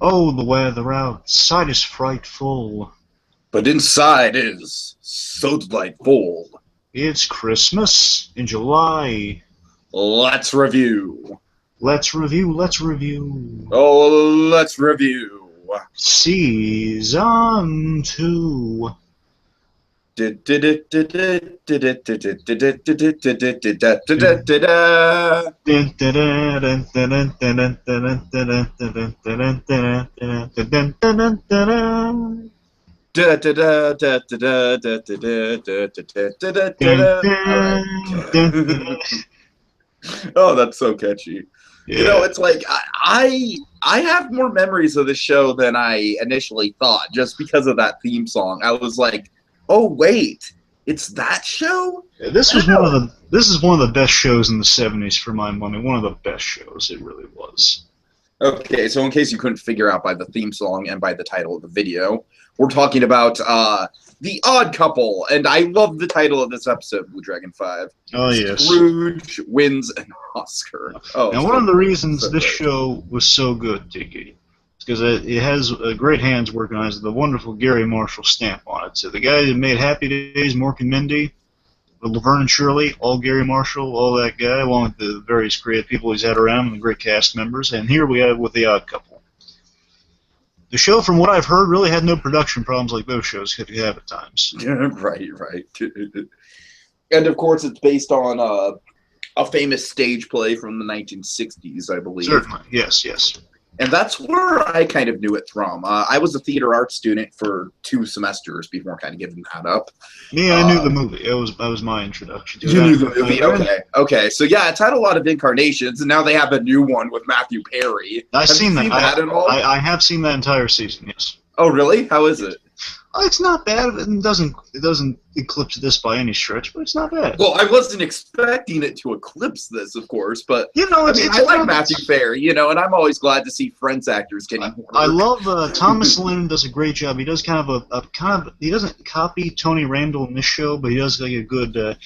Oh, the weather outside is frightful. But inside is so delightful. It's Christmas in July. Let's review. Let's review. Oh, let's review. Season 2. Oh, that's so catchy. Yeah. You know, it's like I have more memories of the show than I initially thought, just because of that theme song. I was like, oh wait, it's that show? This is one of the best shows in the 70s for my money. One of the best shows, it really was. Okay, so in case you couldn't figure out by the theme song and by the title of the video, we're talking about The Odd Couple, and I love the title of this episode, BlueDragonFive. Oh, yes. Scrooge wins an Oscar. Oh, and one of the reasons this show was so good, Tiki, is because it has great hands working on it. The wonderful Gary Marshall stamp on it. So the guy that made Happy Days, Mork and Mindy, Laverne and Shirley, all Gary Marshall, all that guy, along with the various creative people he's had around and the great cast members. And here we have with The Odd Couple. The show, from what I've heard, really had no production problems like those shows could have at times. Yeah, right. And of course, it's based on a famous stage play from the 1960s, I believe. Certainly, yes. And that's where I kind of knew it from. I was a theater arts student for 2 semesters before kind of giving that up. Yeah, I knew the movie. That was my introduction to it. You knew the movie? Okay. So yeah, it's had a lot of incarnations, and now they have a new one with Matthew Perry. I've seen that at all? I have seen that entire season, yes. Oh, really? How is it? It's not bad. It doesn't eclipse this by any stretch, but it's not bad. Well, I wasn't expecting it to eclipse this, of course, but I like Matthew Perry, and I'm always glad to see Friends actors getting more. I love Thomas Lennon does a great job. He does kind of he doesn't copy Tony Randall in this show, but he does like a good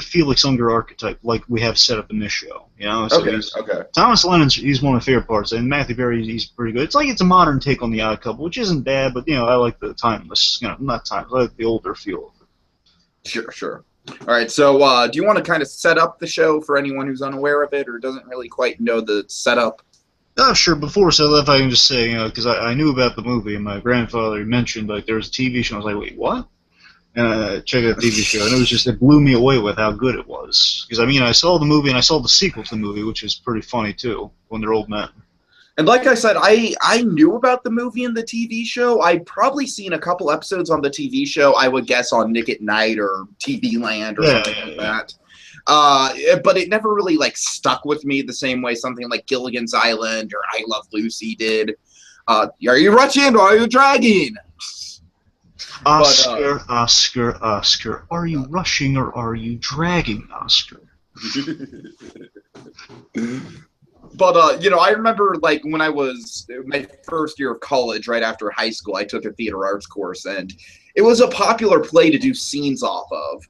Felix Unger archetype like we have set up in this show. So okay. Thomas Lennon's he's one of my favorite parts, and Matthew Perry he's pretty good. It's a modern take on The Odd Couple, which isn't bad, but I like the timeless, not timeless, I like the older feel. Sure. All right, so do you want to kind of set up the show for anyone who's unaware of it or doesn't really quite know the setup? Sure. Before so if I can just say, because I knew about the movie, and my grandfather mentioned there was a TV show. I was like, wait, what? And I checked out the TV show, and it blew me away with how good it was. Because I saw the movie and I saw the sequel to the movie, which is pretty funny too, when they're old men. And like I said, I knew about the movie and the TV show. I'd probably seen a couple episodes on the TV show, I would guess on Nick at Night or TV Land or something like that. But it never really stuck with me the same way something like Gilligan's Island or I Love Lucy did. Are you rushing or are you dragging? Oscar, are you rushing or are you dragging, Oscar? But, I remember, when I was my first year of college, right after high school, I took a theater arts course, and it was a popular play to do scenes off of.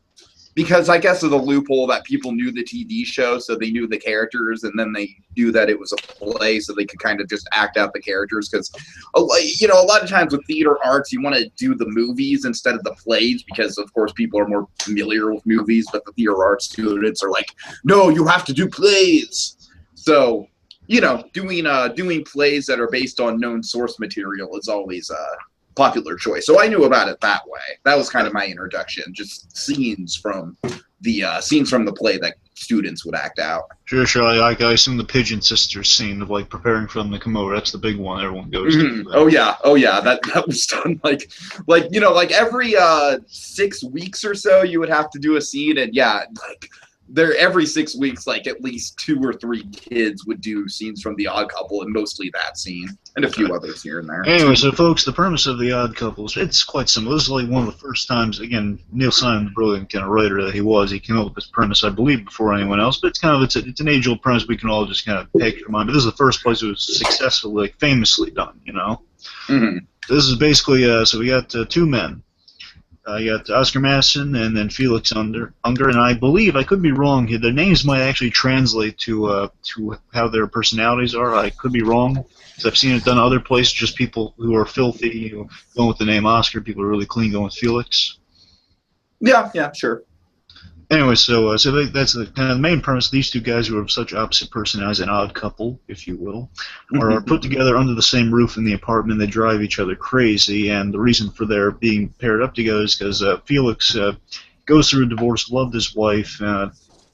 Because I guess of the loophole that people knew the TV show, so they knew the characters, and then they knew that it was a play, so they could kind of just act out the characters. Because, a lot of times with theater arts, you want to do the movies instead of the plays, because, of course, people are more familiar with movies, but the theater arts students are like, no, you have to do plays. So, doing plays that are based on known source material is always a popular choice. So I knew about it that way. That was kind of my introduction, just scenes from the play that students would act out. Sure. I assume the Pigeon Sisters scene of preparing for them to come over. That's the big one everyone goes to. Oh yeah. That was done every 6 weeks or so. You would have to do a scene, and every 6 weeks, at least 2 or 3 kids would do scenes from The Odd Couple, and mostly that scene, and a few others here and there. Anyway, so folks, the premise of The Odd Couple, it's quite simple. This is one of the first times, again, Neil Simon, the brilliant kind of writer that he was, he came up with this premise, I believe, before anyone else, but it's an age-old premise we can all just kind of take to mind. But this is the first place it was successfully, famously done, Mm-hmm. This is basically, so we got 2 men. I got Oscar Madison and then Felix Unger, and I believe, I could be wrong here, their names might actually translate to how their personalities are. I could be wrong, because I've seen it done other places, just people who are filthy going with the name Oscar, people who are really clean going with Felix. Yeah, sure. Anyway, so that's the kind of the main premise. These two guys who have such opposite personalities, an odd couple, if you will, are put together under the same roof in the apartment. They drive each other crazy, and the reason for their being paired up together is because Felix goes through a divorce, loved his wife,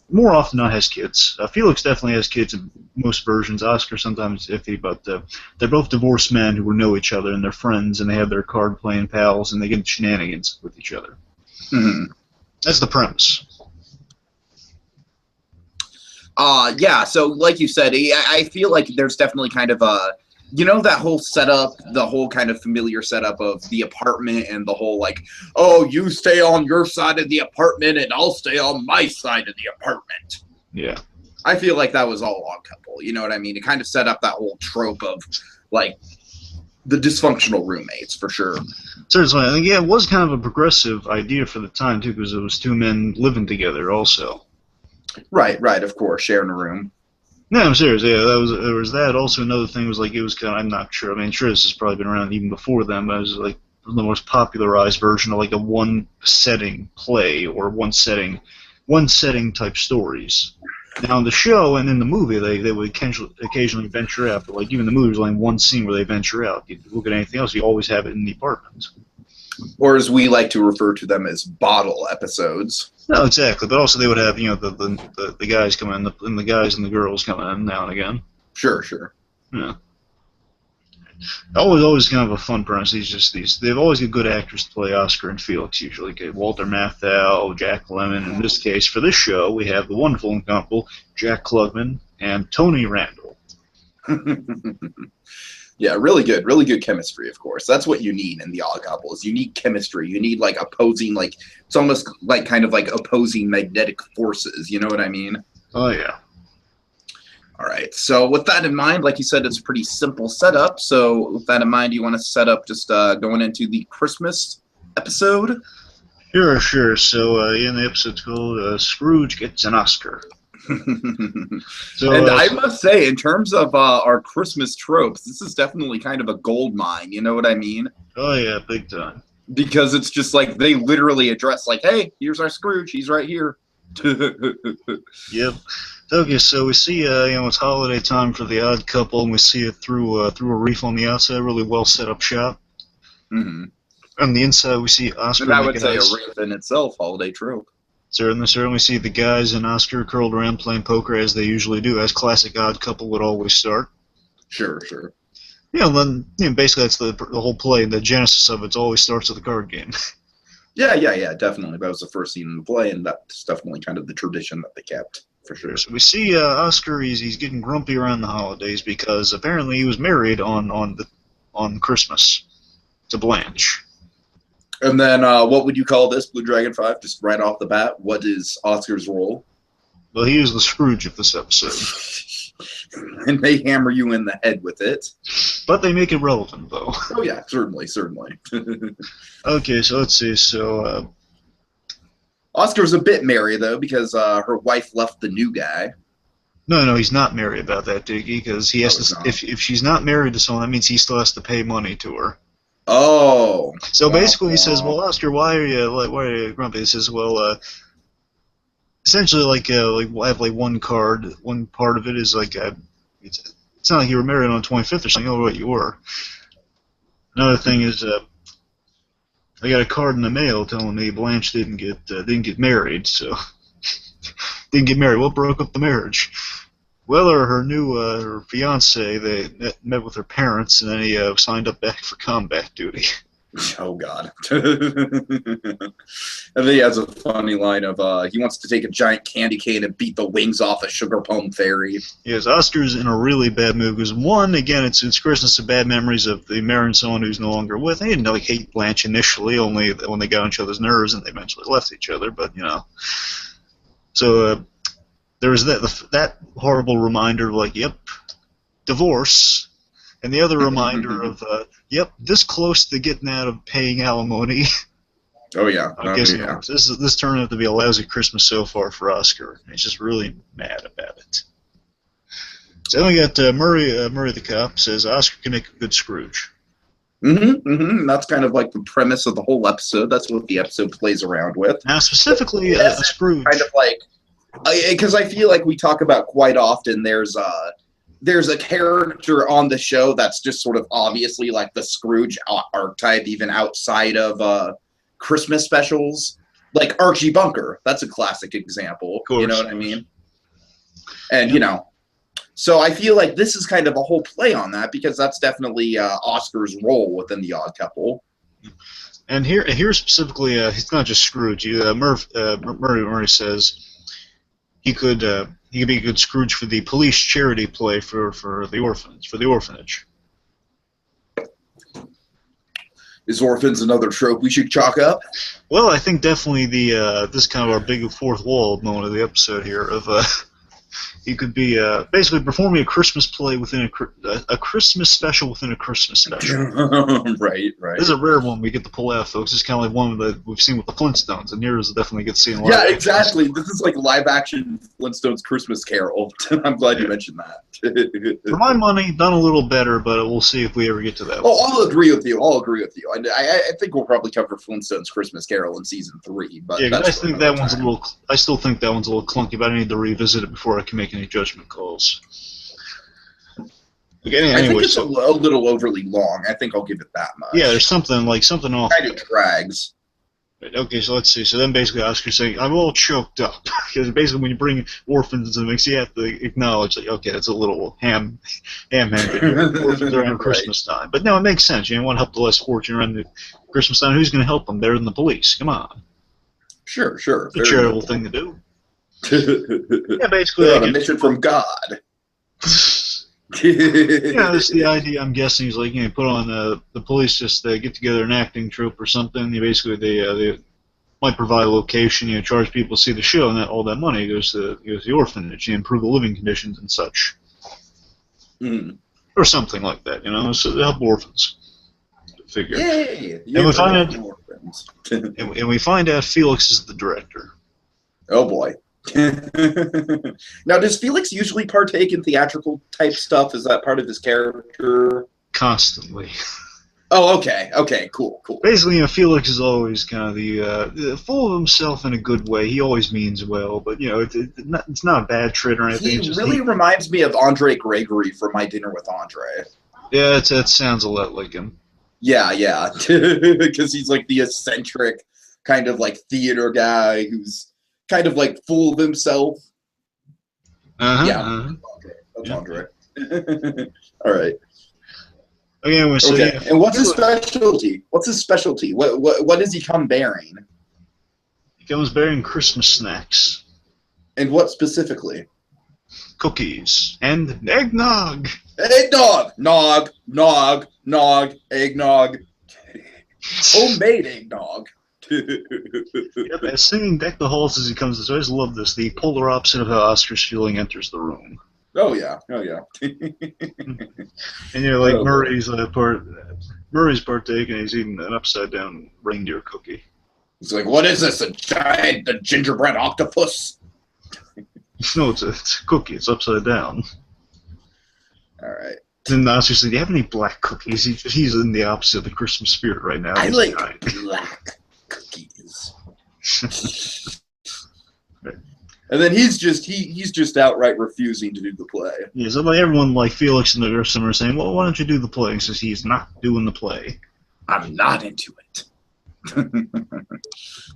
more often than not has kids. Felix definitely has kids in most versions. Oscar sometimes iffy, but they're both divorced men who know each other, and they're friends, and they have their card-playing pals, and they get shenanigans with each other. Mm-hmm. That's the premise. Yeah, so like you said, I feel like there's definitely kind of that whole setup, the whole kind of familiar setup of the apartment and the whole like, oh, you stay on your side of the apartment and I'll stay on my side of the apartment. Yeah. I feel like that was all Odd Couple, you know what I mean? It kind of set up that whole trope of like the dysfunctional roommates, for sure. Certainly, I think, yeah, it was kind of a progressive idea for the time, too, because it was two men living together also. Right, of course, sharing a room. No, I'm serious. Yeah, there was that. Also, another thing was like it was kind of, I'm not sure. I mean, sure, this has probably been around even before then, but it was like the most popularized version of like a one-setting play or one-setting type stories. Now, in the show and in the movie, they would occasionally venture out, but like even the movie was only one scene where they venture out. You look at anything else, you always have it in the apartment. Or as we like to refer to them as bottle episodes. No, exactly. But also they would have, the guys come in, and the guys and the girls come in now and again. Sure. Yeah. Always kind of a fun premise. They've always got good actors to play Oscar and Felix usually. Okay, Walter Matthau, Jack Lemmon. In this case, for this show, we have the wonderful and incomparable Jack Klugman and Tony Randall. Yeah, really good chemistry, of course. That's what you need in the Odd Couple, is you need chemistry. You need like opposing, like it's almost like kind of like opposing magnetic forces, you know what I mean? Oh yeah. All right, so with that in mind, like you said, it's a pretty simple setup. So with that in mind, you want to set up just going into the Christmas episode? Sure. So in the episode's called Scrooge Gets an Oscar. So, and I must say, in terms of our Christmas tropes, this is definitely kind of a gold mine. You know what I mean? Oh yeah, big time. Because it's just like they literally address, like, "Hey, here's our Scrooge. He's right here." Yep. Okay, so we see, it's holiday time for the Odd Couple, and we see it through a reef on the outside, really well set up shot. Mm-hmm. On the inside, we see Oscar. And I would say a reef in itself, holiday trope. Certainly see the guys and Oscar curled around playing poker as they usually do, as classic Odd Couple would always start. Sure. Then basically that's the whole play. The genesis of it always starts with a card game. Yeah, definitely. That was the first scene in the play, and that's definitely kind of the tradition that they kept, for sure. So we see Oscar. He's getting grumpy around the holidays because apparently he was married on Christmas to Blanche. And then, what would you call this, BlueDragonFive? Just right off the bat, what is Oscar's role? Well, he is the Scrooge of this episode. And they hammer you in the head with it. But they make it relevant, though. Oh, yeah, certainly. Okay, so let's see. So, Oscar's a bit merry, though, because her wife left the new guy. No, he's not merry about that, Diggy, because he has to. If she's not married to someone, that means he still has to pay money to her. Oh. So basically, he says, "Well, Oscar, why are you grumpy?" He says, "Well, essentially, like I have like one card. One part of it is like it's not like you were married on the 25th or something. Oh, what you were. Another thing is I got a card in the mail telling me Blanche didn't get married. So didn't get married. What broke up the marriage?" Well, her new her fiance, they met with her parents, and then he signed up back for combat duty. Oh, God. And then he has a funny line of, he wants to take a giant candy cane and beat the wings off a sugar plum fairy. Yes, Oscar's in a really bad mood, because one, again, it's Christmas of bad memories of the marrying someone who's no longer with. They didn't hate Blanche initially, only when they got on each other's nerves, and they eventually left each other, but, So, there was that horrible reminder of, like, yep, divorce, and the other reminder of, yep, this close to getting out of paying alimony. Oh yeah. I guess this turned out to be a lousy Christmas so far for Oscar. He's just really mad about it. So then we got Murray the cop says Oscar can make a good Scrooge. That's kind of like the premise of the whole episode. That's what the episode plays around with. Now, specifically, a Scrooge. Kind of like, because I feel like we talk about quite often. There's a character on the show that's just sort of obviously like the Scrooge archetype, even outside of Christmas specials. Like Archie Bunker. That's a classic example. Of course. You know what I mean? And you know. So I feel like this is kind of a whole play on that because that's definitely Oscar's role within the Odd Couple. And here specifically, he's not just Scrooge. Murray says he could be a good Scrooge for the police charity play for the orphanage. Is orphans another trope we should chalk up? Well, I think definitely this is kind of our big fourth wall moment of the episode here of. He could be basically performing a Christmas play within a Christmas special within a Christmas special. Right. This is a rare one we get to pull out, folks. It's kind of like one that we've seen with the Flintstones, and yours definitely get to see in live. Yeah, exactly. This is like live-action Flintstones Christmas Carol. I'm glad you mentioned that. For my money, done a little better, but we'll see if we ever get to that. Oh, I'll agree with you. I think we'll probably cover Flintstones Christmas Carol in season 3. But yeah, I think that one's a little. I still think that one's a little clunky, but I need to revisit it before I can make any judgment calls. Okay, anyway, I think it's a little overly long. I think I'll give it that much. Yeah, there's something off. Kind of drags. Okay, so let's see. So then basically Oscar's saying, I'm all choked up. Because basically when you bring orphans into the mix, you have to acknowledge, like, okay, that's a little ham-handed. Orphans around Christmas time. But no, it makes sense. You want to help the less fortunate around the Christmas time. Who's going to help them better than the police? Come on. Sure. It's a charitable thing to do. Yeah, basically. They're on a mission from God. Yeah, that's the idea. I'm guessing he's like, put on the police just get together an acting troupe or something. They might provide a location, charge people to see the show, and all that money goes to the orphanage, improve the living conditions and such, or something like that. So to help orphans. Figure. Yay! And we find out orphans. and we find out Felix is the director. Oh boy. Now, does Felix usually partake in theatrical type stuff? Is that part of his character? Constantly. Oh, okay. Okay, cool. Basically, Felix is always kind of the full of himself in a good way. He always means well, but it's not a bad trait or anything. He really reminds me of Andre Gregory from My Dinner with Andre. Yeah, that sounds a lot like him. Yeah, because he's like the eccentric kind of like theater guy who's kind of like full of himself. Yeah. That's Andre. All right. Okay. And what's his specialty? What does he come bearing? He comes bearing Christmas snacks. And what specifically? Cookies and eggnog. Eggnog! Nog, eggnog. Homemade eggnog. Yep, singing Deck the Halls as he comes. I always love this. The polar opposite of how Oscar's feeling enters the room. Oh yeah. And like Murray's partaking. He's eating an upside down reindeer cookie. He's like, "What is this? A gingerbread octopus?" No, it's a cookie. It's upside down. All right. Then Oscar said, "Do you have any black cookies?" He's in the opposite of the Christmas spirit right now. I like black cookies. Right. And then he's just outright refusing to do the play. Yeah, so like everyone like Felix and the rest of them are saying, "Well, why don't you do the play?" He says he's not doing the play. I'm not into it.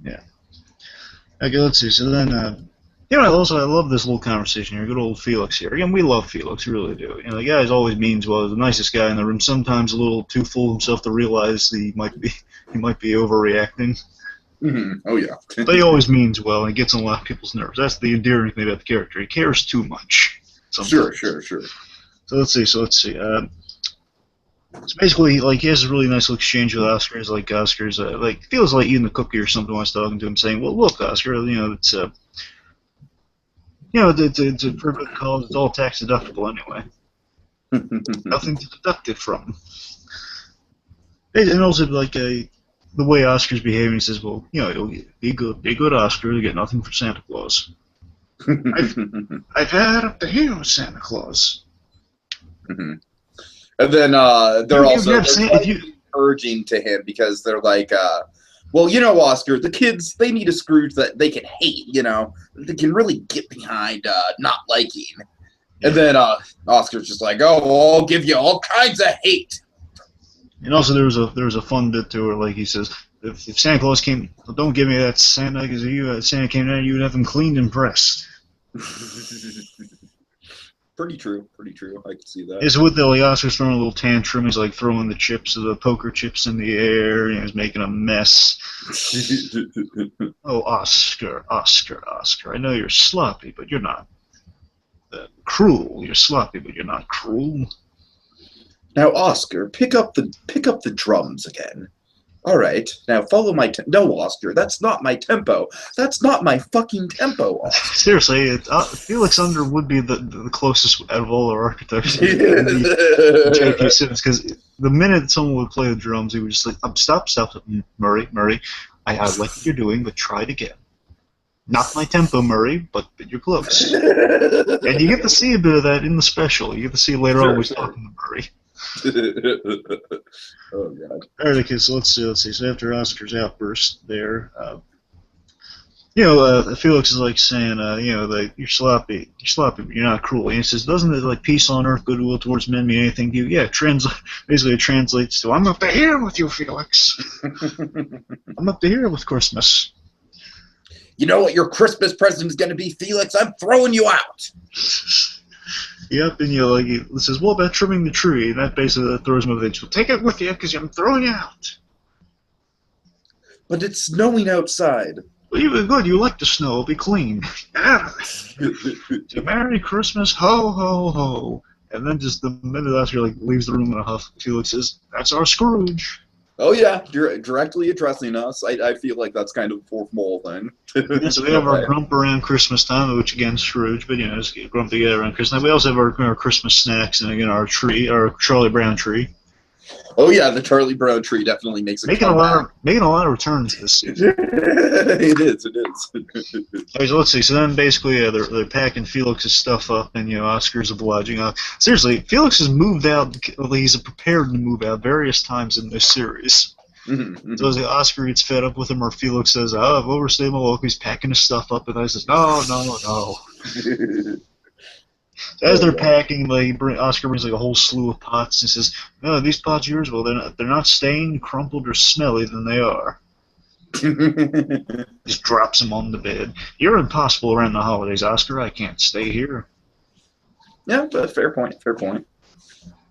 Yeah. Okay, let's see. So then, I love this little conversation here. Good old Felix here. Again, we love Felix, we really do. The guy's always means well. He's the nicest guy in the room. Sometimes a little too full of himself to realize he might be overreacting. Oh yeah. But he always means well, and he gets on a lot of people's nerves. That's the endearing thing about the character. He cares too much. Sometimes. Sure. So let's see. So basically, like, he has a really nice little exchange with Oscar. It's like Oscar's feels like eating the cookie or something while he's talking to him, saying, "Well, look, Oscar, it's it's a perfect cause. It's all tax deductible anyway. Nothing to deduct it from." And also, like, the way Oscar's behaving, he says, well, you know, be good, Oscar. You get nothing for Santa Claus. I've had up to here with Santa Claus. Mm-hmm. And then they're urging to him because they're like, well, you know, Oscar, the kids, they need a Scrooge that they can hate, you know, they can really get behind not liking. And then Oscar's just like, oh, well, I'll give you all kinds of hate. And also there was a fun bit to it, like he says, if Santa Claus came, don't give me that Santa, because if Santa came down, you would have him cleaned and pressed. Pretty true. I can see that. It's with the Oscar's throwing a little tantrum. He's like throwing the poker chips in the air. He's making a mess. Oh, Oscar. I know you're sloppy, but you're not cruel. You're sloppy, but you're not cruel. Now, Oscar, pick up the drums again. All right, now follow my no, Oscar, that's not my tempo. That's not my fucking tempo, Oscar. Seriously, Felix Unger would be the closest out of all our archetypes. Because the minute someone would play the drums, he would just like, stop, Murray, I like what you're doing, but try it again. Not my tempo, Murray, but you're close. And you get to see a bit of that in the special. You get to see later on we're talking to Murray. Oh God! All right, okay. So let's see. So after Oscar's outburst, there, Felix is like saying, like you're sloppy, but you're not cruel. And he says, doesn't it like peace on earth, goodwill towards men mean anything to you? Yeah, basically it translates to I'm up to here with you, Felix. I'm up to here with Christmas. You know what your Christmas present is going to be, Felix? I'm throwing you out. Yep, and he says, what about trimming the tree? And that basically throws him over the edge. Well, take it with you, because I'm throwing you out. But it's snowing outside. Well, good. You like the snow. It'll be clean. So Merry Christmas, ho, ho, ho. And then just the minute Oscar leaves the room in a huff, Felix says, that's our Scrooge. Oh, yeah, directly addressing us. I feel like that's kind of a fourth mole thing. Yeah, so we have our grump around Christmas time, which again is Scrooge, but it's grump together around Christmas. We also have our Christmas snacks, and again our tree, our Charlie Brown tree. Oh yeah, the Charlie Brown tree definitely makes a comeback. Making a lot of returns this season. It is. Okay, so let's see. So then basically they're packing Felix's stuff up, and Oscar's obliging. Seriously, Felix has moved out. He's prepared to move out various times in this series. Mm-hmm. So as Oscar gets fed up with him, or Felix says, "Oh, I've overstayed my welcome." He's packing his stuff up, and I says, "No." As they're packing, Oscar brings a whole slew of pots and says, "No, these pots are yours. Well, they're not stained, crumpled, or smelly. Then they are." Just drops them on the bed. You're impossible around the holidays, Oscar. I can't stay here. Yeah, but fair point.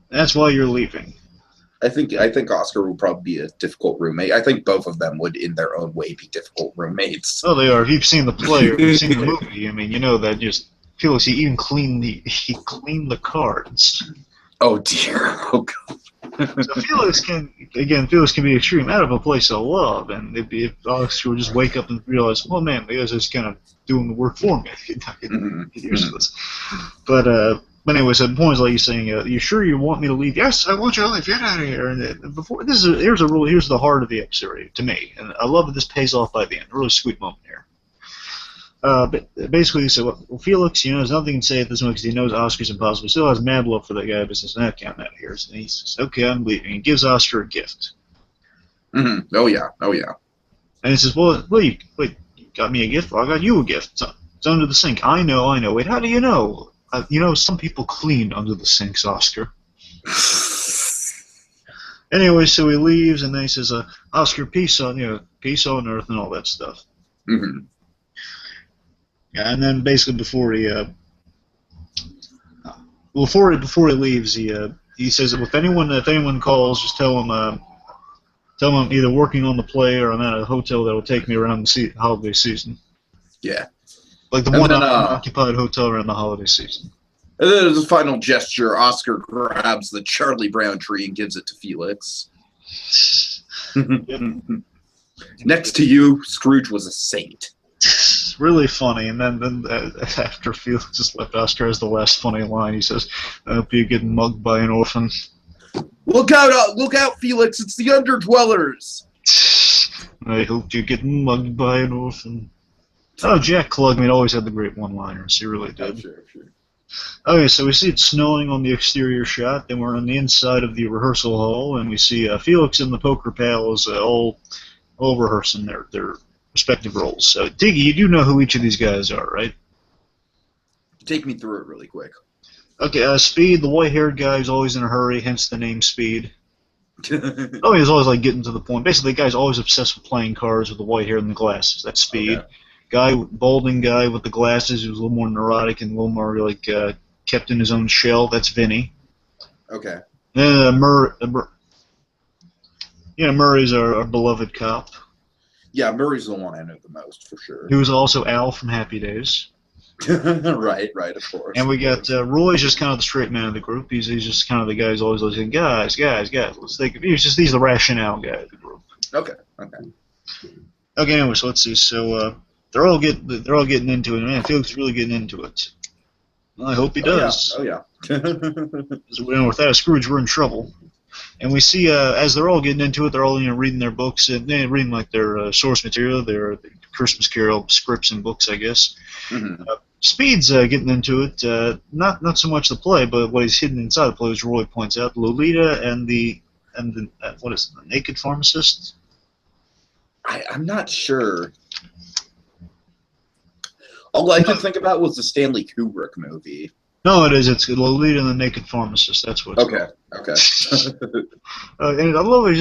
That's why you're leaving. I think Oscar will probably be a difficult roommate. I think both of them would, in their own way, be difficult roommates. Oh, they are. If you've seen the play or if you've seen the movie, I mean, you know that just. Felix, he even cleaned the cards. Oh dear. Oh God. So Felix can be extreme out of a place of love, and if Oscar would just wake up and realize, well, man, the guy's just kind of doing the work for me. Useless. But anyways, the point is like he's saying, "You sure you want me to leave?" Yes, I want you to leave. Get out of here. And here's the heart of the episode to me, and I love that this pays off by the end. A really sweet moment here. But basically, he said, well, Felix, there's nothing he can say at this moment because he knows Oscar's impossible. He still has mad love for that guy, but says, "No, count out of here." And he says, "Okay, I'm leaving." He gives Oscar a gift. Mm-hmm. Oh yeah. And he says, "Well, you got me a gift? Well, I got you a gift. It's under the sink." I know. Wait, how do you know? Some people clean under the sinks, Oscar. Anyway, so he leaves, and then he says, "Oscar, peace on earth," and all that stuff. Mm-hmm. Yeah, and then basically before he leaves, he says that if anyone calls, just tell him I'm either working on the play or I'm at a hotel that will take me around the holiday season. Yeah, like the one occupied hotel around the holiday season. And then as a final gesture, Oscar grabs the Charlie Brown tree and gives it to Felix. Next to you, Scrooge was a saint. Really funny, and then after Felix just left, Oscar has the last funny line. He says, "I hope you get mugged by an orphan." Look out, Felix! It's the underdwellers. I hope you get mugged by an orphan. Oh, Jack Klugman always had the great one-liners. He really Oh, did. sure, sure. Okay, so we see it snowing on the exterior shot. Then we're on the inside of the rehearsal hall, and we see Felix and the poker pals all rehearsing their respective roles. So, Diggy, you do know who each of these guys are, right? Take me through it really quick. Okay, Speed, the white-haired guy, is always in a hurry, hence the name Speed. Oh, he's always like getting to the point. Basically, the guy's always obsessed with playing cards with the white hair and the glasses. That's Speed. Okay. Balding guy with the glasses, who's a little more neurotic and a little more like kept in his own shell. That's Vinny. Okay. Then Murray's our beloved cop. Yeah, Murray's the one I know the most for sure. He was also Al from Happy Days. Right, of course. And we got Roy's just kind of the straight man of the group. He's just kind of the guy who's always saying, guys, let's think. He's the rationale guy of the group. Okay. Okay, anyway, so let's see. So they're all getting into it. Man, Felix is really getting into it. Well, I hope he does. Oh yeah. Without a Scrooge, we're in trouble. And we see as they're all getting into it, they're all reading their books and reading like their source material, their Christmas Carol scripts and books, I guess. Mm-hmm. Speed's getting into it. Not so much the play, but what he's hidden inside the play, as Roy points out, Lolita and the what is it, the naked pharmacist? I'm not sure. All I could think about was the Stanley Kubrick movie. No, it is. It's Lolita and the Naked Pharmacist. That's what it's called. And I love it.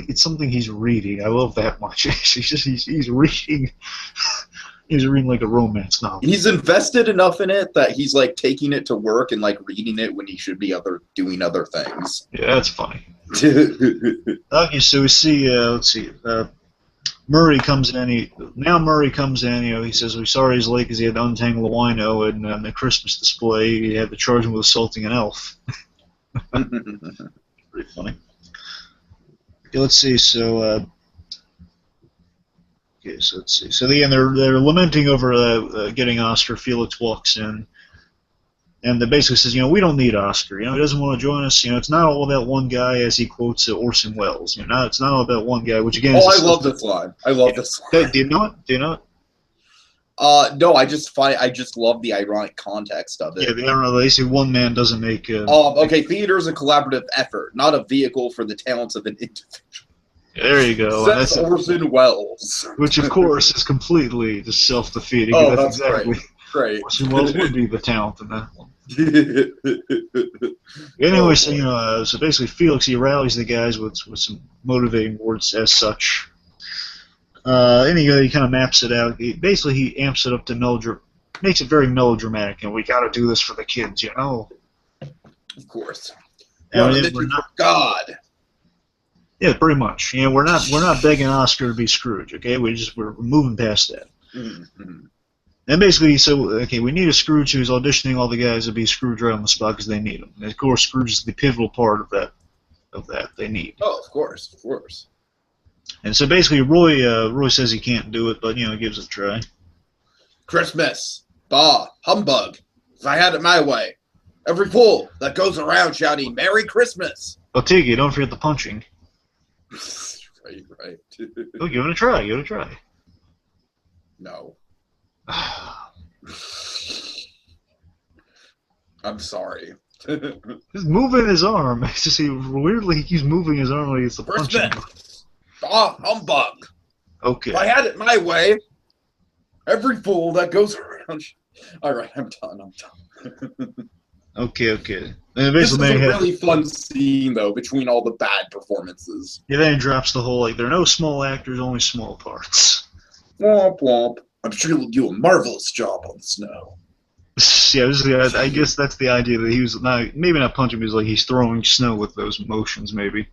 It's something he's reading. I love that much. He's reading. He's reading like a romance novel. He's invested enough in it that he's like taking it to work and like reading it when he should be doing other things. Yeah, that's funny. Okay, so we see. Let's see. Murray comes in. Murray comes in. He says we're sorry he's late because he had to untangle the wino and the Christmas display. He had to charge him with assaulting an elf. Pretty funny. Okay, let's see. So, let's see. So they're lamenting over getting Oscar. Felix walks in. And that basically says, we don't need Oscar. He doesn't want to join us. It's not all about one guy, as he quotes Orson Welles. It's not all about one guy, which again. I love this line. I love this line. Do you know it? Do you know it? No, I just love the ironic context of it. Yeah, they say one man doesn't make. Okay, theater is a collaborative effort, not a vehicle for the talents of an individual. There you go. That's Orson Welles. Which, of course, is completely just self-defeating. Oh, that's exactly. Great. Orson Welles would be the talent in that one. Anyway, so basically Felix, he rallies the guys with some motivating words as such. And he kind of maps it out. He amps it up to makes it very melodramatic, and we got to do this for the kids, Of course. And we're not God. Yeah, pretty much. We're not begging Oscar to be Scrooge. Okay, we're moving past that. Mm-hmm. And basically, we need a Scrooge who's auditioning all the guys to be Scrooge right on the spot because they need him. And of course, Scrooge is the pivotal part of that they need. Oh, of course. And so basically, Roy says he can't do it, but gives it a try. Christmas, bah, humbug. If I had it my way, every fool that goes around shouting "Merry Christmas." Oh, Tiki, don't forget the punching. Right. Oh, give it a try. No. I'm sorry. He's moving his arm. It's just weirdly he's moving his arm like it's the punching. Humbug. Okay. If I had it my way, every fool that goes around. All right, I'm done. Okay. And this is a really fun scene, though, between all the bad performances. Yeah, then he drops the whole there are no small actors, only small parts. Womp womp. I'm sure you'll do a marvelous job on the snow. Yeah, I guess that's the idea that he was maybe not punching, but he's throwing snow with those motions, maybe.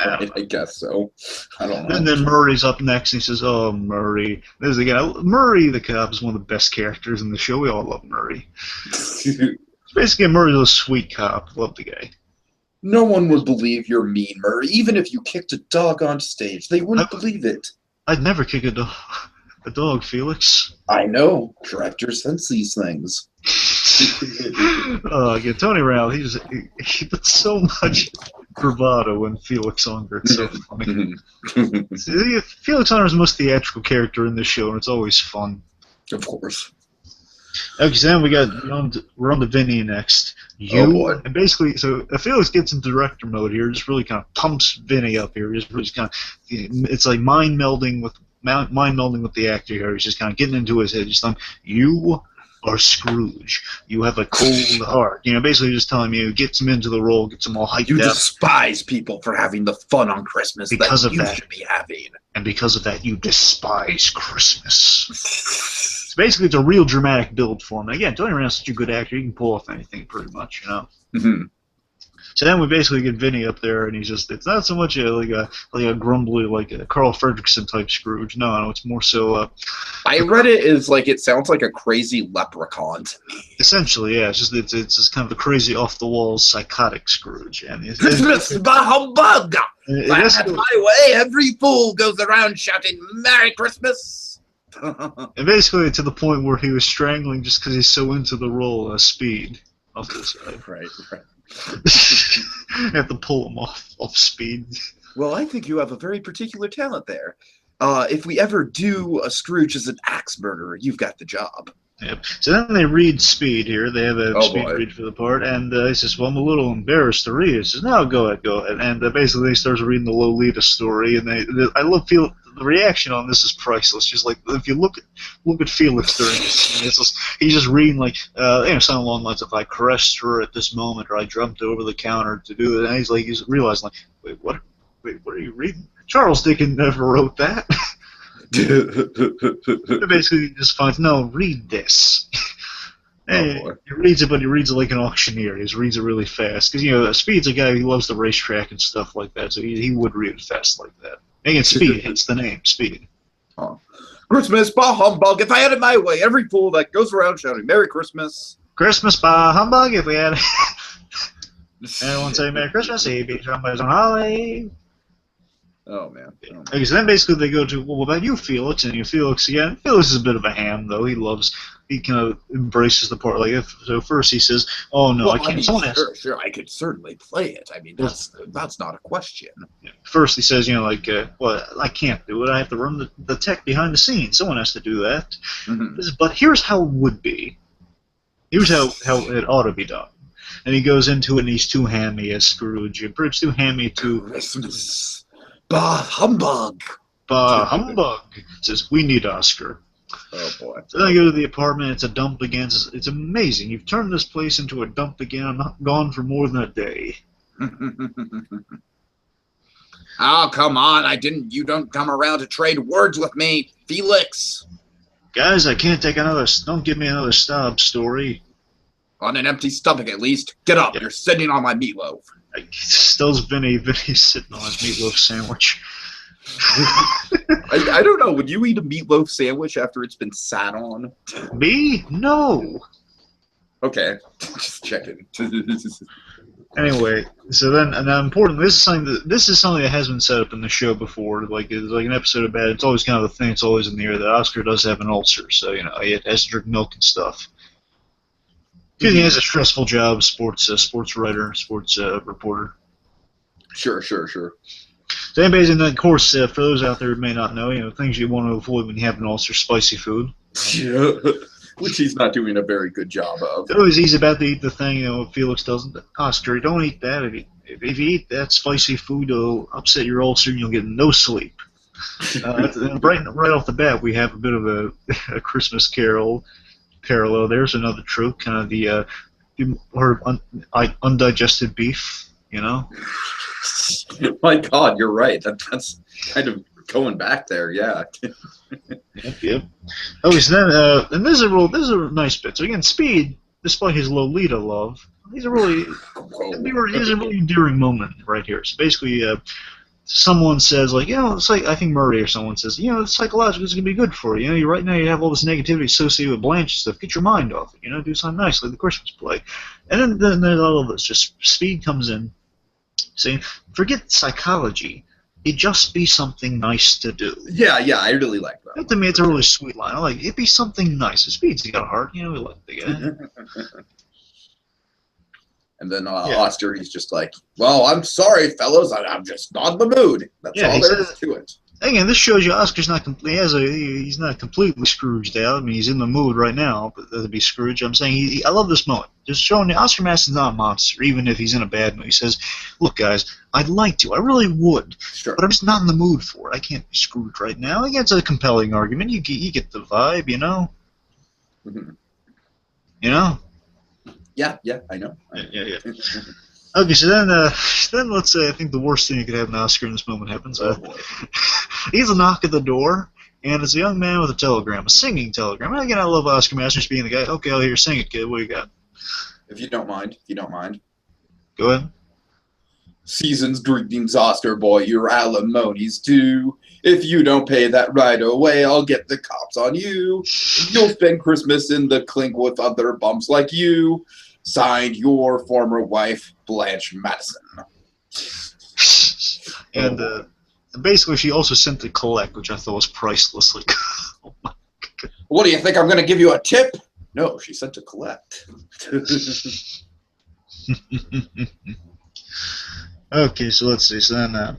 Right, I guess so. I don't know. And then Murray's up next, and he says, "Oh, Murray." There's again, Murray the cop is one of the best characters in the show. We all love Murray. Basically, Murray's a sweet cop. Love the guy. No one would believe you're mean, Murray. Even if you kicked a dog on stage, they wouldn't believe it. I'd never kick a dog, Felix. I know. Directors sense these things. Again, Tony Rowell, he did so much. bravado in Felix Unger. It's so funny. Mhm. See, Felix Unger is the most theatrical character in this show, and it's always fun. Of course. Okay, so then we're on to Vinny next. Oh boy. And basically, so Felix gets into director mode here, just really kind of pumps Vinny up here. Just really kind of, it's like mind melding with the actor here. He's just kind of getting into his head, just like, you are Scrooge. You have a cold heart. Basically just telling you, gets him into the role, gets him all hyped You up. despise people for having the fun on Christmas Because that of you that. should be having. And because of that, you despise Christmas. So basically, it's a real dramatic build for him. Again, Tony Randall's such a good actor; he can pull off anything pretty much, Mhm. So then we basically get Vinny up there, and he's just—it's not so much like a grumbly, like a Carl Fredricksen type Scrooge. No, it's more so. I read it as like it sounds like a crazy leprechaun to me. Essentially, yeah, it's just kind of a crazy, off the walls, psychotic Scrooge, and Christmas, bah humbug! it That's my way. Every fool goes around shouting "Merry Christmas." and basically to the point where he was strangling just because he's so into the role of Speed off the side. Right. You have to pull him off Speed. Well, I think you have a very particular talent there. If we ever do a Scrooge as an axe murderer, you've got the job. Yep. So then they read Speed here. They have a Speed boy. read for the part, and he says, "Well, I'm a little embarrassed to read." He says, "No, go ahead." And basically, he starts reading the Lolita story, and feel the reaction on this is priceless. Just like if you look at Felix during this scene, he's just reading like something along the lines of, "I caressed her at this moment," or "I jumped over the counter to do it," and he's realizing like, "Wait, what are you reading?" Charles Dickens never wrote that. Basically, he just finds, no, read this. And he reads it, but he reads it like an auctioneer. He just reads it really fast. Because, Speed's a guy who loves the racetrack and stuff like that, so he would read it fast like that. Again, Speed hits the name, Speed. Christmas, bah humbug, if I had it my way, every fool that goes around shouting Merry Christmas. Christmas, bah humbug, if we had it. Everyone say Merry Christmas, he beats somebody's on holly. Oh man. Okay, so then basically they go to, well, what about you, Felix? And Felix again. Felix is a bit of a ham, though. He kind of embraces the part. So first he says, "Oh no, I can't." Sure, I could certainly play it. I mean, that's not a question. First he says, well, I can't do it. I have to run the tech behind the scenes. Someone has to do that. Mm-hmm. But here's how it would be. Here's how it ought to be done. And he goes into it, and he's too hammy as Scrooge. It's too hammy to Christmas. Bah humbug! Bah humbug! It says, "We need Oscar." Oh boy. So then I go to the apartment, it's a dump again. It's amazing. You've turned this place into a dump again. I'm not gone for more than a day. Oh, come on. You don't come around to trade words with me, Felix. Guys, I can't take don't give me another sob story. On an empty stomach, at least. Get up. You're sitting on my meatloaf. Still's Vinny's sitting on his meatloaf sandwich. I don't know. Would you eat a meatloaf sandwich after it's been sat on? Me? No. Okay. Just checking. Anyway, so then, and importantly, this is something that has been set up in the show before. Like it's like an episode of Bad. It's always kind of a thing. It's always in the air that Oscar does have an ulcer, so he has to drink milk and stuff. He has a stressful job, sports writer, sports reporter. Sure. So anyways, and of course, for those out there who may not know, things you want to avoid when you have an ulcer: spicy food. Yeah, which he's not doing a very good job of. So he's about to eat the thing, Felix doesn't. Oscar, don't eat that. If you eat that spicy food, it'll upset your ulcer, and you'll get no sleep. Right off the bat, we have a bit of a Christmas Carol parallel. There's another trope, kind of the undigested beef, My God, you're right. That's kind of going back there, yeah. Yep. Okay, so then, and this is a nice bit. So again, Speed, despite his Lolita love, he's a really endearing moment right here. So basically, someone says, like, it's like, I think Murray or someone says, psychologically it's going to be good for you. Right now you have all this negativity associated with Blanche and stuff. Get your mind off it. Do something nice, like the Christmas play. And then there's all of this. Just Speed comes in saying, forget psychology. It'd just be something nice to do. Yeah, I really like that. To me, it's a really sweet line. I like, it'd be something nice. Speed's got a heart. We like the guy. And then Yeah. Oscar, he's just like, well, I'm sorry, fellas, I'm just not in the mood. That's Yeah, all he there said- is to it. Again, this shows you Oscar's not he's not completely Scrooged out. I mean, he's in the mood right now, but to be Scrooge. I'm saying I love this moment. Just showing you Oscar Madison's not a monster, even if he's in a bad mood. He says, "Look, guys, I'd like to, I really would, Sure. but I'm just not in the mood for it. I can't be Scrooge right now." Again, it's a compelling argument. You get the vibe, you know. Mhm. You know. Yeah, I know. Yeah. Okay, so then let's say I think the worst thing you could have in Oscar in this moment happens. Oh, boy. He's a knock at the door, and it's a young man with a telegram, a singing telegram. And again, I love Oscar Masters being the guy. Okay, I'll hear you sing it, kid. What do you got? If you don't mind. Go ahead. Season's greetings, Oscar boy, your alimony's due. If you don't pay that right away, I'll get the cops on you. You'll spend Christmas in the clink with other bums like you. Signed, your former wife, Blanche Madison. And basically, she also sent to collect, which I thought was priceless. Like, oh my God. What do you think? I'm going to give you a tip? No, she sent to collect. Okay, so let's see. So then,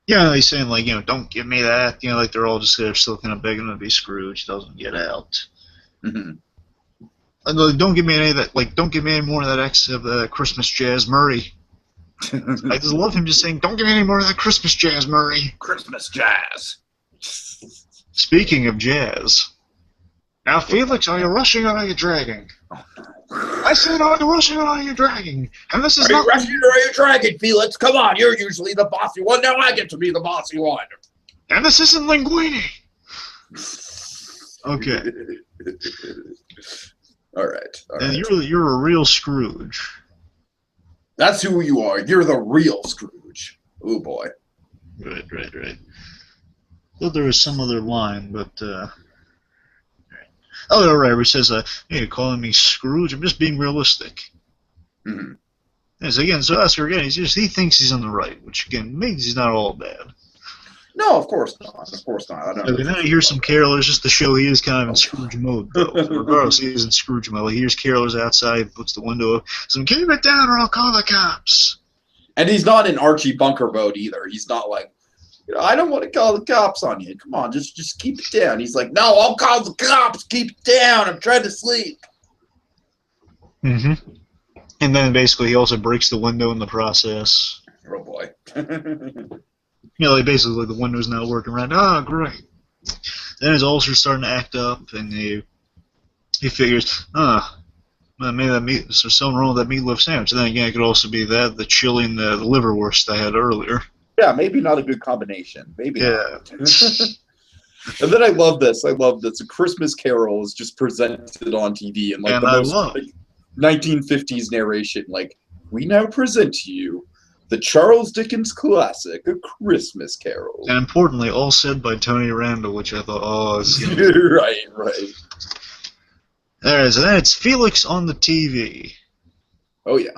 he's saying like, don't give me that. Like they're all they're still kind of begging him to be Scrooge. Doesn't get out. Mm-hmm. And don't give me any of that. Like, don't give me any more of that Christmas jazz, Murray. I just love him just saying, "Don't give me any more of that Christmas jazz, Murray." Christmas jazz. Speaking of jazz, now Felix, are you rushing or are you dragging? Oh, no. I said, are you rushing or are you dragging? And this is Are you not. rushing or are you dragging, Felix? Come on, you're usually the bossy one. Now I get to be the bossy one. And this isn't linguine. Okay. All right. And you're a real Scrooge. That's who you are. You're the real Scrooge. Oh boy. Right. Thought there was some other line, but oh, all right. Where he says, "Hey, you're calling me Scrooge? I'm just being realistic." Mm-hmm. And so again, so Oscar again, he thinks he's on the right, which again means he's not all bad. No, of course not. Of course not. I don't Okay, then he hears some carolers just to show he is kind of in Scrooge mode, though. So regardless, he is in Scrooge mode. He hears carolers outside, puts the window up, says, "Keep it down or I'll call the cops." And he's not in Archie Bunker mode either. He's not like, I don't want to call the cops on you. Come on, just keep it down. He's like, no, I'll call the cops. Keep it down. I'm trying to sleep. Mm-hmm. And then basically he also breaks the window in the process. Oh boy. Like basically the window's not working right. Ah, great. Then his ulcer's starting to act up, and he figures, maybe there's something wrong with that meatloaf sandwich. And then again, it could also be the chili and the liverwurst I had earlier. Yeah, maybe not a good combination. Maybe Yeah. not. And then I love this. A Christmas Carol is just presented on TV and And the I most love 1950s narration. Like, we now present to you the Charles Dickens classic, A Christmas Carol. And importantly, all said by Tony Randall, which I thought, Right. There it is. And then it's Felix on the TV. Oh yeah.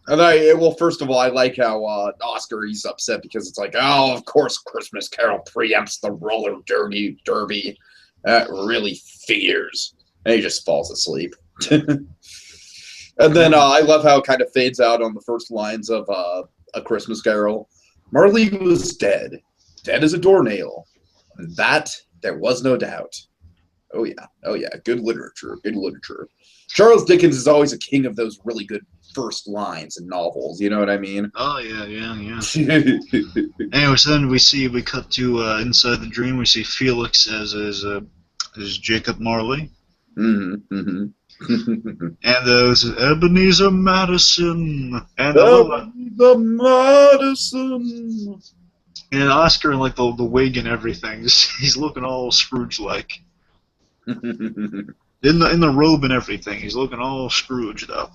And first of all, I like how Oscar, he's upset because it's like, oh, of course, Christmas Carol preempts the roller derby. That really fears. And he just falls asleep. And then I love how it kind of fades out on the first lines of A Christmas Carol. Marley was dead as a doornail. And that there was no doubt. Oh yeah, good literature. Charles Dickens is always a king of those really good first lines in novels. You know what I mean? Oh yeah. Anyway, so then we cut to inside the dream. We see Felix as Jacob Marley. Mm-hmm. And there's Ebenezer Madison and the Madison. And Oscar in like the wig and everything. He's looking all Scrooge-like. In the robe and everything, he's looking all Scrooged up.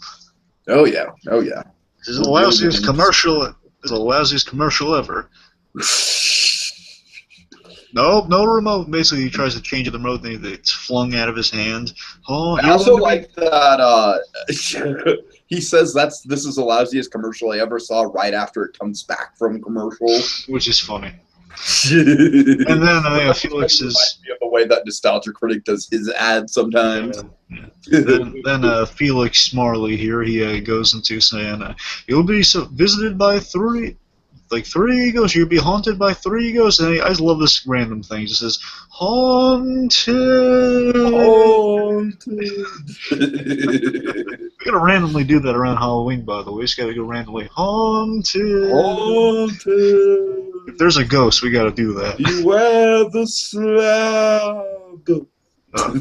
Oh yeah. This is the lousiest commercial. This is the lousiest commercial ever. No remote. Basically, he tries to change the remote, and it's flung out of his hand. Oh, I also like that. He says this is the lousiest commercial I ever saw. Right after it comes back from commercial, which is funny. And then Felix is the way that Nostalgia Critic does his ads sometimes. Then Felix Marley here, he goes into saying, "You'll be visited by three ghosts. You'll be haunted by three ghosts." And I just love this random thing. It just says, "Haunted." We gotta randomly do that around Halloween, by the way. We just gotta go randomly, haunted. If there's a ghost, we gotta do that. Beware the slab. Oh,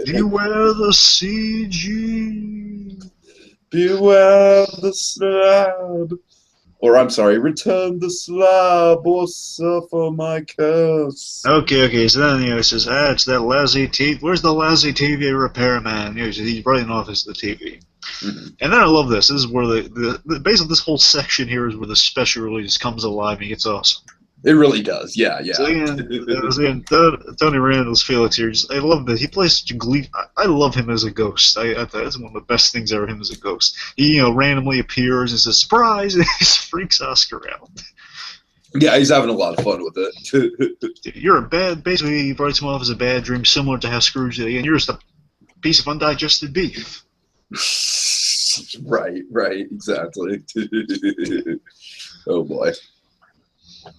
beware the CG. Beware the slab. Or, I'm sorry, return the slab or suffer my curse. Okay, so then, it says, it's that lousy TV. Where's the lousy TV repairman? He's writing off as the TV. Mm-hmm. And then I love this. This is where basically this whole section here is where the special release comes alive and it gets awesome. It really does, yeah. So again, Tony Randall's Felix here. I love that he plays such a glee. I love him as a ghost. I thought that's one of the best things ever. Him as a ghost. He randomly appears and says surprise, and he freaks Oscar out. Yeah, he's having a lot of fun with it. Basically, he writes him off as a bad dream, similar to how Scrooge did. And you're just a piece of undigested beef. Right, exactly. Oh boy.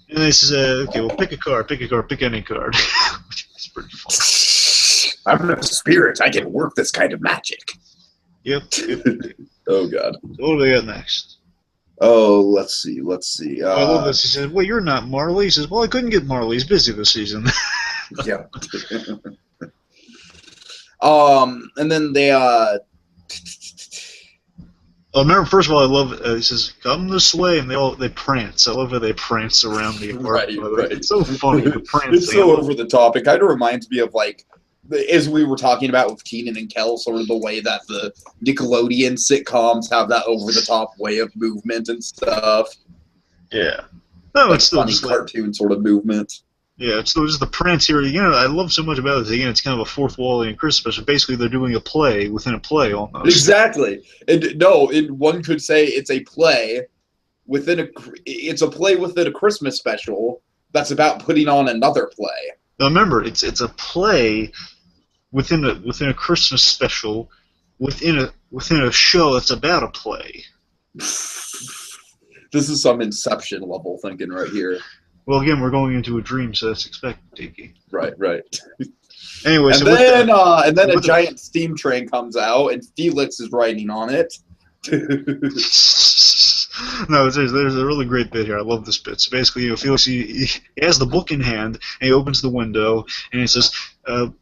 And he says, okay, well, pick a card, pick any card. It's pretty fun. I'm a spirit. I can work this kind of magic. Yep. Oh, God. So what do we got next? Oh, let's see. I love this. He says, well, you're not Marley. He says, well, I couldn't get Marley. He's busy this season. Yeah. And then they, Oh, remember, first of all, I love, he says, come this way, and they prance. I love how they prance around the apartment. Right. It's so funny, the prancing. It's so over the top. It kind of reminds me of, like, as we were talking about with Keenan and Kel, sort of the way that the Nickelodeon sitcoms have that over-the-top way of movement and stuff. Yeah. No, like it's still funny cartoon sort of movement. Yeah, it's just the prance here. I love so much about it. Again, it's kind of a fourth wall and Christmas special. Basically, they're doing a play within a play almost. Exactly. And one could say it's a play within a Christmas special that's about putting on another play. Now remember, it's a play within a Christmas special within a show that's about a play. This is some Inception level thinking right here. Well, again, we're going into a dream, so that's expected, Tiki. Right. Anyway, and then a giant steam train comes out, and Felix is riding on it. No, there's a really great bit here. I love this bit. So basically, Felix he has the book in hand, and he opens the window, and he says, grab.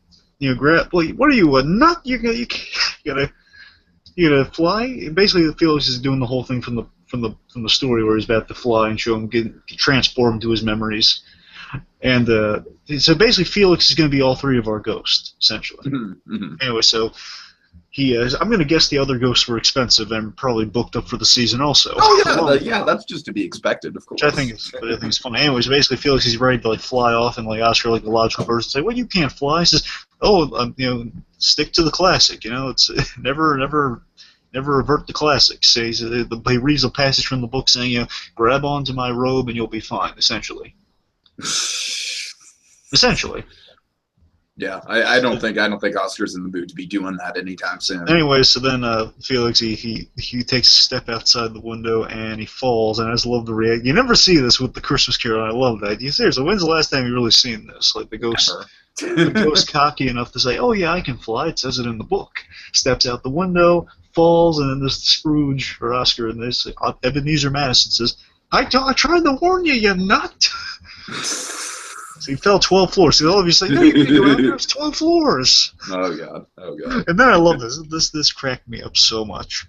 Well, what are you, a nut? You gonna fly? And basically, Felix is doing the whole thing from the story where he's about to fly and show him, transport him to his memories. And so basically Felix is going to be all three of our ghosts, essentially. Mm-hmm. Anyway, so I'm going to guess the other ghosts were expensive and probably booked up for the season also. Oh, yeah, that's just to be expected, of course. Which I think is funny. Anyways, basically Felix is ready to fly off, and Oscar, the logical person, say, well, you can't fly. He says, stick to the classic. It's never revert to classics. He reads a passage from the book saying, grab onto my robe and you'll be fine, essentially. Yeah, I don't think Oscar's in the mood to be doing that anytime soon. Anyway, so then Felix, he takes a step outside the window and he falls, and I just love the reaction. You never see this with the Christmas Carol, and I love that. Seriously, when's the last time you really seen this? Like the ghost... The ghost cocky enough to say, oh yeah, I can fly, it says it in the book. Steps out the window, falls, and then there's Scrooge, or Oscar, and this Ebenezer Madison says, I tried to warn you, you nut! So he fell 12 floors. So all of you say, no, you can't go out there, it's 12 floors! Oh God. And then I love this. This cracked me up so much.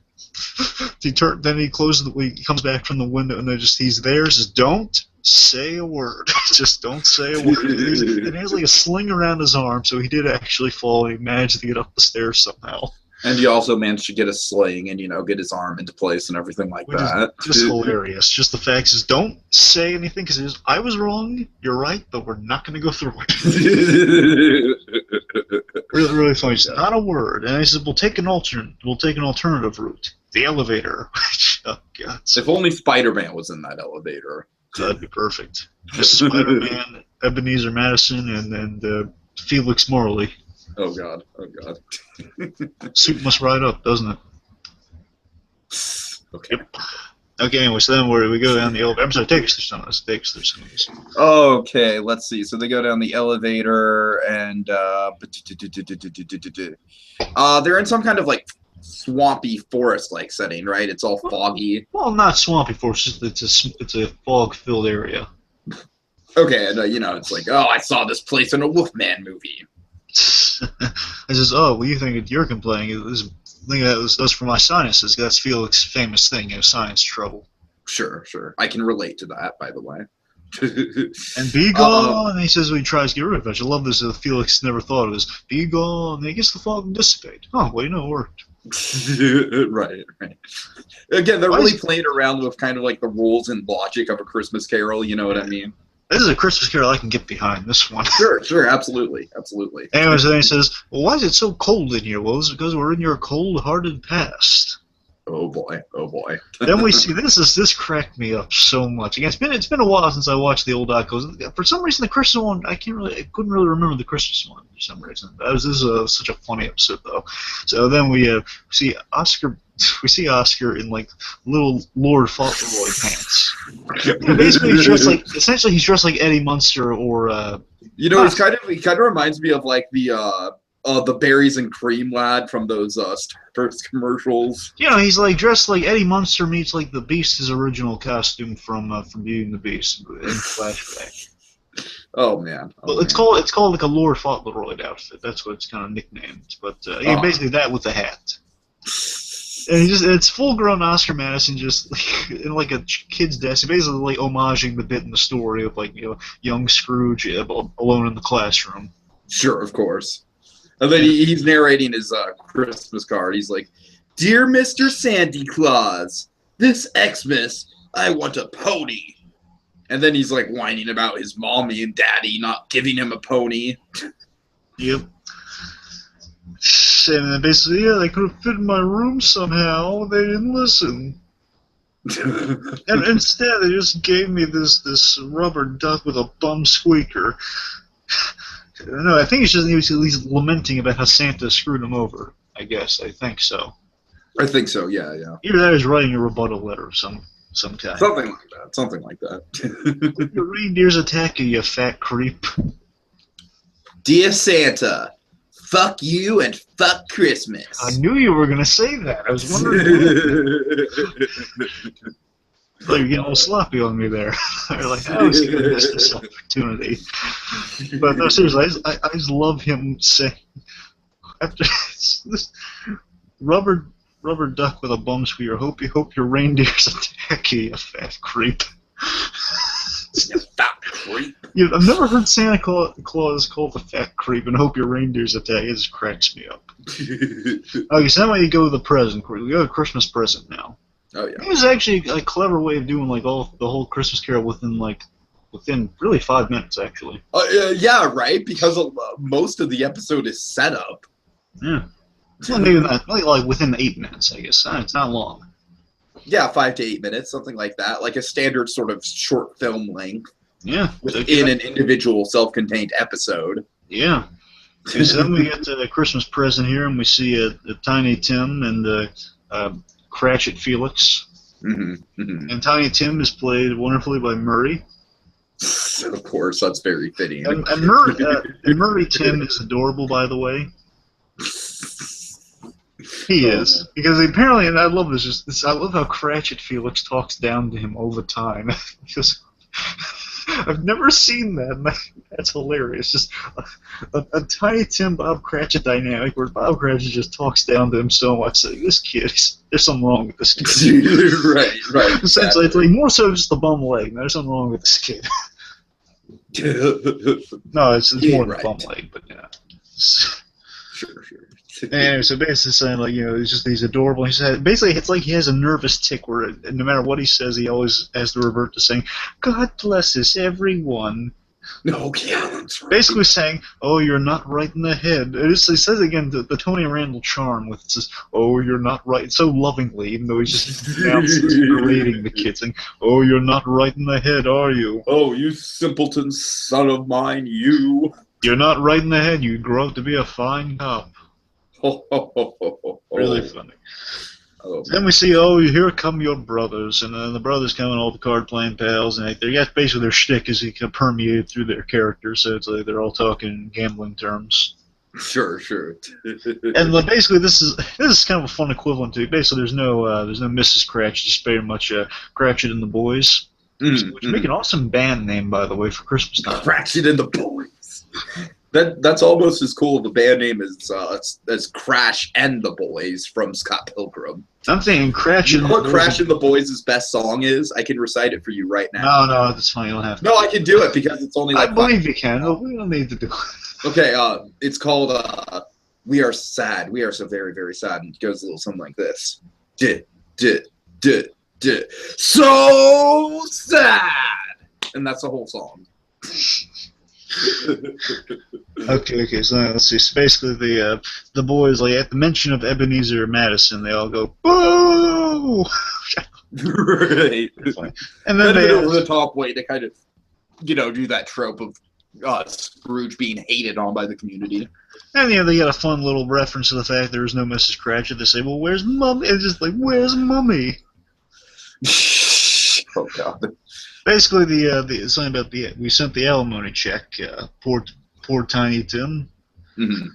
Then he closes he comes back from the window, and he's there, says, don't say a word. Just don't say a word. And he has a sling around his arm, so he did actually fall. He managed to get up the stairs somehow. And he also managed to get a sling and, get his arm into place and everything like that. Just hilarious. Just the fact is, don't say anything, because I was wrong, you're right, but we're not going to go through it. Really, really funny. Just not a word. And he said, we'll take an alternative route. The elevator. Oh, God. If only Spider-Man was in that elevator. That'd be perfect. Spider-Man, Ebenezer Madison, and Felix Marley. Oh god. Oh god. Soup must ride up, doesn't it? Okay. Yep. Okay, anyway, so then we go down the elevator. I'm sorry, take us through some of this. Take us through some of this. Okay, let's see. So they go down the elevator and they're in some kind of like swampy forest-like setting, right? It's all foggy. Well, not swampy forest. It's a fog-filled area. Okay, and you know, it's like, oh, I saw this place in a Wolfman movie. I says, oh, well, you think that you're complaining? That's for my sinuses. That's Felix's famous thing, sinus trouble. Sure. I can relate to that, by the way. And be gone! And he says when he tries to get rid of it. I love this. Felix never thought of this. Be gone! And he gets the fog and dissipate. Oh, well, you know, it worked. Right. Again, they're really playing around with kind of like the rules and logic of A Christmas Carol. You know what I mean? This is a Christmas Carol I can get behind, this one. Sure, absolutely. Anyways, then he says, well, why is it so cold in here? Well, it's because we're in your cold-hearted past. Oh boy. Then we see this cracked me up so much. Again, it's been a while since I watched the old Echoes. For some reason, the Christmas one I couldn't really remember the Christmas one for some reason. This is such a funny episode though. So then we see Oscar. We see Oscar in like little Lord Fauntleroy pants. Basically, he's dressed like Eddie Munster or. You know, he kind of reminds me of like the berries and cream lad from those Starburst commercials. You know, he's like dressed like Eddie Munster meets like the Beast's original costume from Beauty and the Beast in flashback. Oh man! Well, it's called like a Lord Fauntleroy outfit. That's what it's kind of nicknamed. But basically that with a hat. And it's full-grown Oscar Madison just in like a kid's desk, basically like homaging the bit in the story of like young Scrooge alone in the classroom. Sure, of course. And then he's narrating his Christmas card. He's like, "Dear Mr. Sandy Claus, this Xmas I want a pony." And then he's like whining about his mommy and daddy not giving him a pony. Yep. And then basically, they could have fit in my room somehow. They didn't listen. And instead, they just gave me this rubber duck with a bum squeaker. No, I think he was at least lamenting about how Santa screwed him over. I think so. I think so. Yeah. Either that or he's writing a rebuttal letter of some kind. Something like that. Your reindeer's attacking you, fat creep. Dear Santa, fuck you and fuck Christmas. I knew you were going to say that. I was wondering. You're getting a little sloppy on me there. You're like, I was going to miss this opportunity. But no, seriously, I just love him saying, after this rubber duck with a bum squeaker, hope your reindeer's attacking you, fat creep. You fat creep. I've never heard Santa Claus called a fat creep and hope your reindeer's attacking. It just cracks me up. Okay, so now you go to the present. We go to Christmas present now. Oh yeah. It was actually a clever way of doing like the whole Christmas Carol within really 5 minutes actually. Yeah, right. Because most of the episode is set up. Yeah. Well, maybe not. Like within 8 minutes, I guess. It's not long. Yeah, 5 to 8 minutes, something like that. Like a standard sort of short film length. Yeah. Within an individual self-contained episode. Yeah. Okay, so then we get the Christmas present here, and we see a Tiny Tim and Cratchit Felix. Mm-hmm. And Tiny Tim is played wonderfully by Murray. Of course, that's very fitting. And Murray Tim is adorable, by the way. He is, because apparently, and I love this. I love how Cratchit Felix talks down to him all the time. Because I've never seen that. And that's hilarious. Just a Tiny Tim Bob Cratchit dynamic where Bob Cratchit just talks down to him so much. Like, this kid, there's something wrong with this kid. right. Essentially, it's like more so just the bum leg. There's something wrong with this kid. No, it's more than bum leg, but yeah. Sure. Anyway, so basically saying it's just these adorable. He said basically it's like he has a nervous tick where no matter what he says, he always has to revert to saying, "God bless us, everyone." No, yeah, that's right. Basically saying, "Oh, you're not right in the head." He says again the Tony Randall charm with this, "Oh, you're not right," so lovingly, even though he's just berating the kids, saying, "Oh, you're not right in the head, are you?" Oh, you simpleton son of mine, you. You're not right in the head. You grow up to be a fine cop. Really funny. Oh, Then we see, oh, here come your brothers, and then the brothers come and all the card-playing pals, and they got basically their shtick is it can permeate through their characters, so it's like they're all talking in gambling terms. Sure. And like, basically, this is kind of a fun equivalent to basically there's no Mrs. Cratchit, just very much Cratchit and the Boys, which make an awesome band name, by the way, for Christmas time. Cratchit and the Boys. That's almost as cool of a band name as Crash and the Boys from Scott Pilgrim. I'm thinking Cratchit. You know what Crash and the Boys' best song is? I can recite it for you right now. No, that's fine. You don't have to. No, I can do it because it's only like I believe you can. No, we don't need to do it. Okay, it's called We Are Sad. We are so very, very sad. And it goes a little something like this. So sad! And that's the whole song. Okay, so let's see. So basically, the boys, like at the mention of Ebenezer Madison, they all go boo. Right. And then they over the top way to kind of, do that trope of Scrooge being hated on by the community. And they got a fun little reference to the fact there is no Mrs. Cratchit. They say, "Well, where's Mummy?" It's just like, "Where's Mummy?" Oh God. Basically, the something about we sent the alimony check. Poor Tiny Tim. Mm-hmm.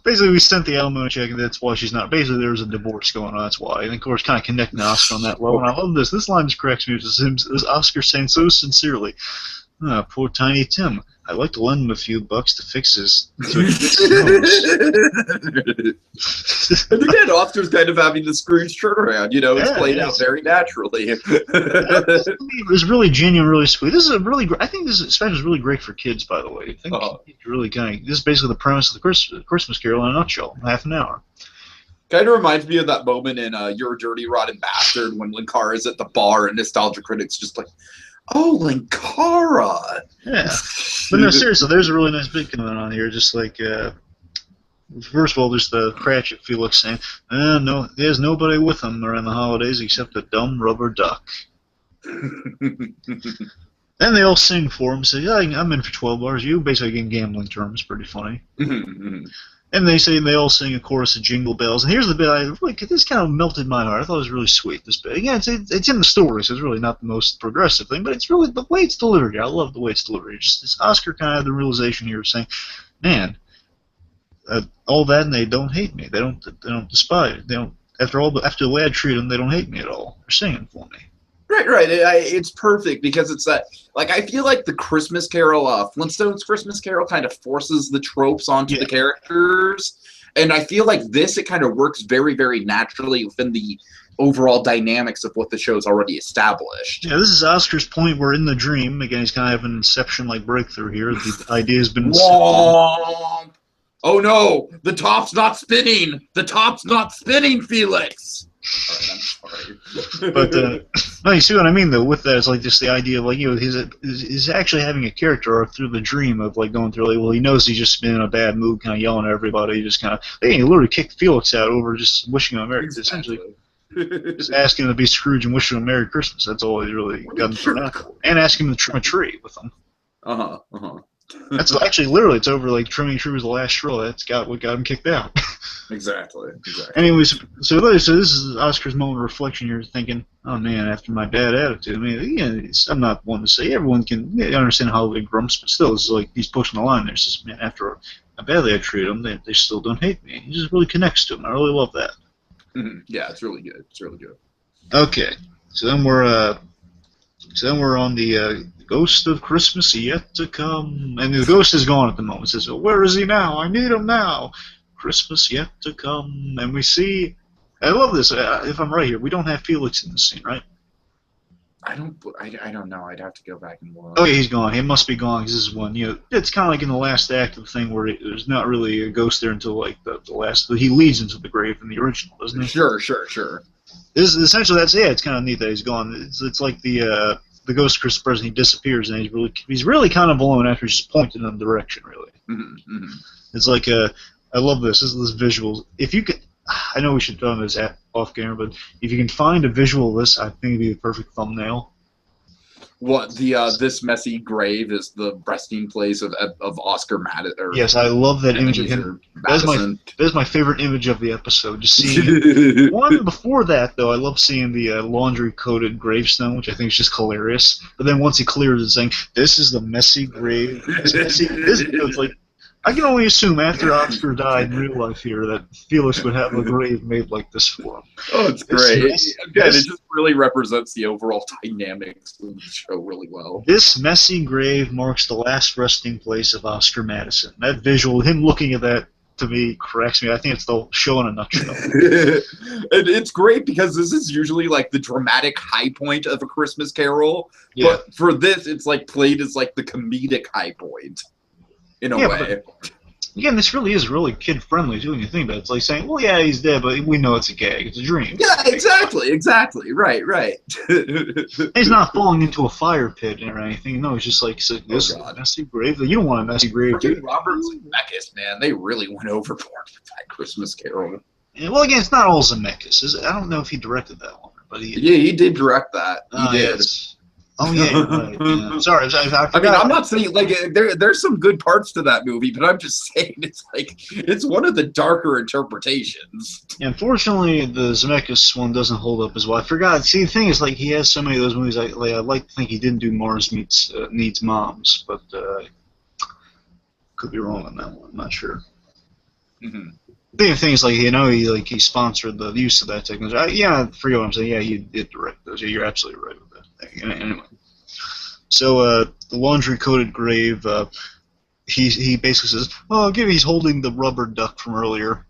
Basically, we sent the alimony check, and that's why she's not. Basically, there was a divorce going on. That's why. And of course, kind of connecting Oscar on that level. And I love this. This line just cracks me. It's Oscar saying so sincerely, "Poor Tiny Tim. I'd like to lend him a few bucks to fix his." And again, Oscar's kind of having the Scrooge turnaround. It's played out very naturally. It's really genuine, really sweet. This is a really. I think this special is really great for kids. By the way, I think it's really this is basically the premise of the Christmas Carol in a nutshell. Half an hour. Kind of reminds me of that moment in You're a Dirty Rotten Bastard when Linkara is at the bar and Nostalgia Critic's just like, "Oh, Linkara." Yeah, but no, seriously, there's a really nice bit going on here. Just like, first of all, there's the Cratchit Felix saying, "No, there's nobody with him around the holidays except a dumb rubber duck." Then they all sing for him, say, "Yeah, I'm in for $12. You basically in gambling terms, pretty funny." And they all sing a chorus of Jingle Bells. And here's the bit this kind of melted my heart. I thought it was really sweet, this bit. Again, it's in the story, so it's really not the most progressive thing, but it's really the way it's delivered. I love the way it's delivered. It's Oscar kind of had the realization here of saying, man, all that and they don't hate me. They don't despise it. They don't, after the way I treat them, they don't hate me at all. They're singing for me. Right. It's perfect because it's that. Like, I feel like the Christmas Carol, Flintstones Christmas Carol, kind of forces the tropes onto the characters, and I feel like it kind of works very, very naturally within the overall dynamics of what the show's already established. Yeah, this is Oscar's point where in the dream, again, he's kind of having an Inception-like breakthrough here. The idea has been. Oh no! The top's not spinning. The top's not spinning, Felix. All right, I'm sorry. But no, you see what I mean though. With that, it's like just the idea of like he's actually having a character arc through the dream of like going through he knows he's just been in a bad mood, kind of yelling at everybody, just kind of he literally kicked Felix out over just wishing him a Merry essentially just asking him to be Scrooge and wishing him a Merry Christmas. That's all he really got him for now, and asking him to trim a tree with him. That's actually literally it's over like trimming a tree was the last straw. That's what got him kicked out. Exactly. Anyways, so this is Oscar's moment of reflection here, thinking, oh man, after my bad attitude, I mean, I'm not one to say everyone can understand holiday grumps, but still, it's like he's pushing the line there. It's just, man, after how badly I treat them, they still don't hate me. He just really connects to them. I really love that. Yeah, it's really good. It's really good. Okay, so then we're on the Ghost of Christmas Yet to Come, and the ghost is gone at the moment. It says, well, where is he now? I need him now. Christmas yet to come, and we see. I love this. If I'm right here, we don't have Felix in this scene, right? I don't know. I'd have to go back and look. Oh, yeah, he's gone. He must be gone because this is one. It's kind of like in the last act of the thing where there's not really a ghost there until like the last. He leads into the grave in the original, doesn't he? Sure. This is essentially that's It's kind of neat that he's gone. It's like the ghost of Christmas present. He disappears and he's really kind of alone after he's just pointed in a direction. Really, it's like I love this. This visual. If you could, I know we should throw this off camera, but if you can find a visual of this, I think it'd be the perfect thumbnail. What this messy grave is the resting place of Oscar Madison. Yes, I love that image of him. That's my favorite image of the episode. Just seeing one before that, though, I love seeing the laundry-coated gravestone, which I think is just hilarious. But then once he clears it, saying, "This is the messy grave." It's like, I can only assume after Oscar died in real life here that Felix would have a grave made like this for him. Oh, it's great. It just really represents the overall dynamics of the show really well. This messy grave marks the last resting place of Oscar Madison. That visual, him looking at that, to me, cracks me. I think it's the show in a nutshell. It's great because this is usually like the dramatic high point of A Christmas Carol. Yeah. But for this, it's like played as like the comedic high point. In a way. But, again, this really is really kid-friendly, too, when you think about it. It's like saying, well, yeah, he's dead, but we know it's a gag. It's a dream. Yeah, exactly. Right. He's not falling into a fire pit or anything. No, it's just like, this is a messy grave. You don't want a messy grave, too. Robert Zemeckis, man, they really went overboard with that Christmas Carol. Yeah, well, again, it's not all Zemeckis. I don't know if he directed that one. But he did direct that. He did. Yes. Oh yeah, right. Yeah. Sorry, I forgot. I mean, I'm not saying like there's some good parts to that movie, but I'm just saying it's one of the darker interpretations. Unfortunately, the Zemeckis one doesn't hold up as well. I forgot. See, the thing is, like, he has so many of those movies. I'd like to think he didn't do Mars Needs Moms, but could be wrong on that one. I'm not sure. Mm-hmm. The thing is, like, he sponsored the use of that technology. I forget what I'm saying. Yeah, you did direct those. Yeah, you're absolutely right with that. Anyway, so the laundry-coated grave, he basically says, "Oh, he's holding the rubber duck from earlier.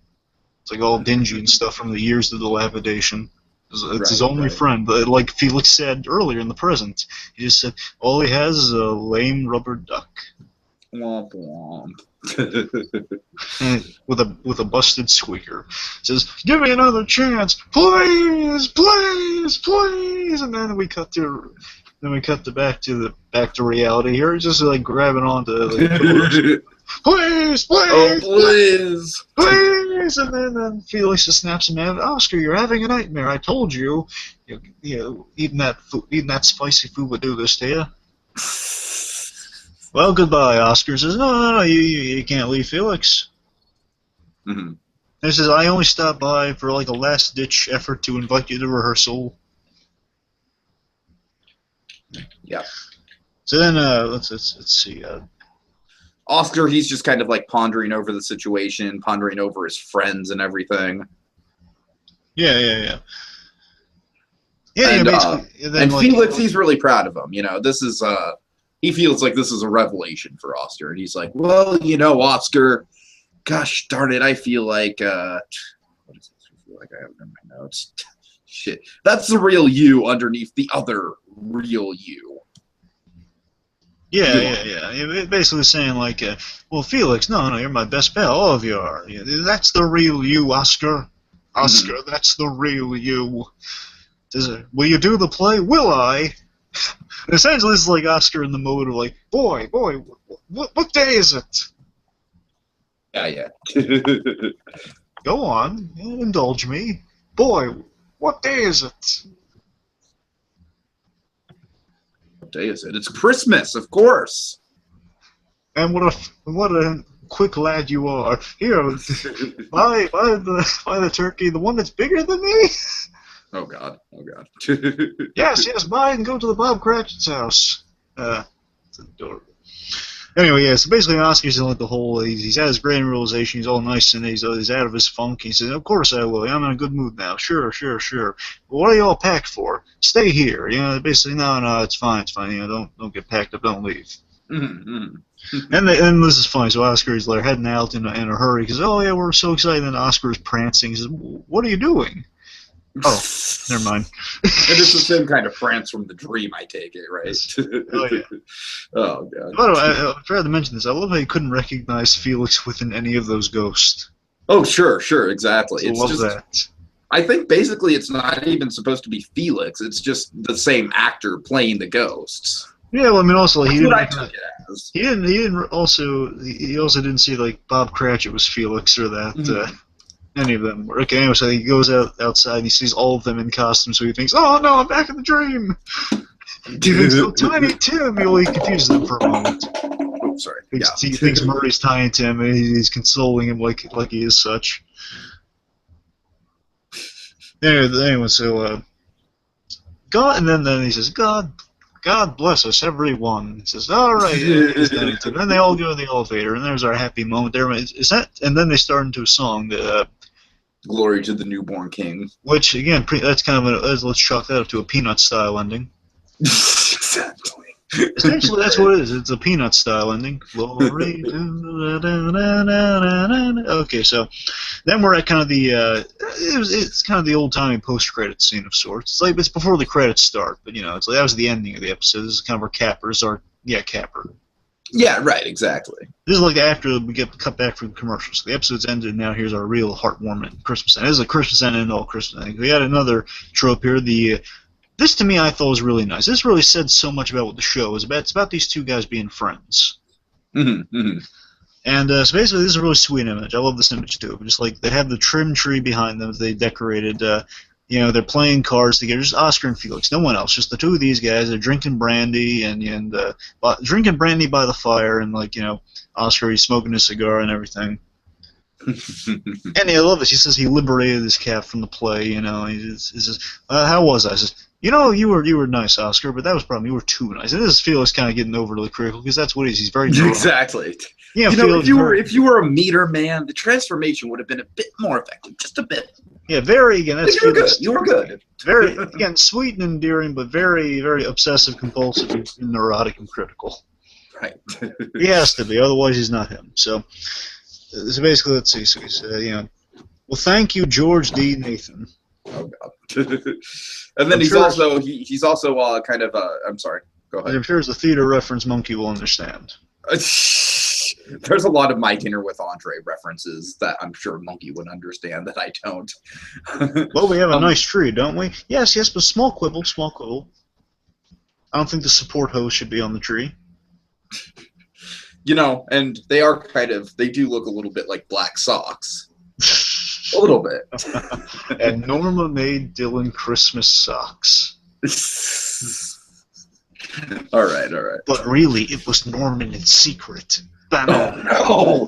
It's like all dingy and stuff from the years of dilapidation. It's his only friend, but like Felix said earlier in the present, he just said all he has is a lame rubber duck." Womp womp. with a busted squeaker. Says, "Give me another chance, please, please, please." And then we cut back to reality here. He's just like grabbing onto like, please, please, oh please, please. And then Felix just snaps him out. "Oscar, you're having a nightmare. I told you, eating that spicy food would do this to you." "Well, goodbye," Oscar says. No, you can't leave, Felix. Mm-hmm. He says, "I only stopped by for like a last-ditch effort to invite you to rehearsal." Yeah. So then, let's see. Oscar, he's just kind of like pondering over the situation, pondering over his friends and everything. Yeah. And Felix, he's really proud of him. This is he feels like this is a revelation for Oscar, and he's like, "Well, Oscar, gosh darn it, I feel like what is this? I feel like I have it in my notes. Shit, that's the real you underneath the other real you." Yeah. Basically saying like, "Well, Felix, no, you're my best pal. All of you are. That's the real you, Oscar. Oscar, that's the real you. Will you do the play? Will I?" Essentially, this is like Oscar in the mode of like, boy, what day is it? Yeah. Go on, indulge me. Boy, what day is it? What day is it? It's Christmas, of course. And what a quick lad you are. Here, buy the turkey, the one that's bigger than me. Oh God. Yes, buy and go to the Bob Cratchit's house. It's adorable. Anyway, yeah, so basically Oscar's in like the whole, he's at his grand realization, he's all nice and he's out of his funk. He says, "Of course I will, I'm in a good mood now. Sure. Well, what are you all packed for? Stay here." Basically, no, it's fine. Don't get packed up, don't leave. Mm-hmm. And this is funny. So Oscar's like heading out in a hurry because, "Oh yeah, we're so excited." And Oscar's prancing. He says, "What are you doing?" Oh, never mind. And it's the same kind of France from the dream, I take it, right? Oh, yeah. Oh, God. By the way, I forgot to mention this. I love how you couldn't recognize Felix within any of those ghosts. Oh, sure, exactly. I love that. I think basically it's not even supposed to be Felix. It's just the same actor playing the ghosts. Yeah, well, I mean, also he didn't. I took it as. He also didn't see like Bob Cratchit was Felix or that. Mm-hmm. Any of them. Okay, anyway, so he goes outside and he sees all of them in costume, so he thinks, "Oh no, I'm back in the dream." So Tiny Tim, he confuses them for a moment. Oh, sorry. He thinks Murray's Tiny Tim, and he's consoling him like he is such. Anyway, so God, and then he says, God bless us, everyone. He says, all right. And then they all go to the elevator, and there's our happy moment there. And then they start into a song that. Glory to the newborn king. Which again, that's kind of let's chalk that up to a Peanut style ending. Exactly. Essentially, that's what it is. It's a Peanut style ending. Glory. Okay, so then we're at kind of the it's kind of the old timey post credit scene of sorts. It's before the credits start, but it's that was the ending of the episode. This is kind of our cappers. Capper. Yeah, right, exactly. This is like after we get cut back from the commercials. So the episode's ended, and now here's our real heartwarming Christmas end. This is a Christmas end and all Christmas end. We had another trope here. This to me I thought was really nice. This really said so much about what the show is about. It's about these two guys being friends. Mm-hmm, mm-hmm. And so basically, this is a really sweet image. I love this image too. Just like they have the trim tree behind them, they decorated. They're playing cards together. Just Oscar and Felix, no one else. Just the two of these guys. They're drinking brandy and drinking brandy by the fire, and Oscar, he's smoking a cigar and everything. And I love this. He says he liberated his cat from the play. He says, "How was I?" I says, you were nice, Oscar, but that was probably you were too nice. And this is Felix kind of getting overly critical because that's what he is. He's very drunk. Exactly. Yeah, if you were a meter man, the transformation would have been a bit more effective, just a bit. Yeah, very again. That's you were good. You were good. Very again, sweet and endearing, but very, very obsessive, compulsive, and neurotic and critical. Right. He has to be, otherwise he's not him. So basically, let's see. So he's well, thank you, George D. Nathan. Oh God. And then he's also kind of I'm sorry. Go ahead. I'm sure as a theater reference monkey will understand. There's a lot of My Dinner with Andre references that I'm sure Monkey would understand that I don't. Well, we have a nice tree, don't we? Yes, but small quibble. I don't think the support hose should be on the tree. And they do look a little bit like black socks. A little bit. And Norma made Dylan Christmas socks. All right. But really, it was Norman in secret. Oh, no!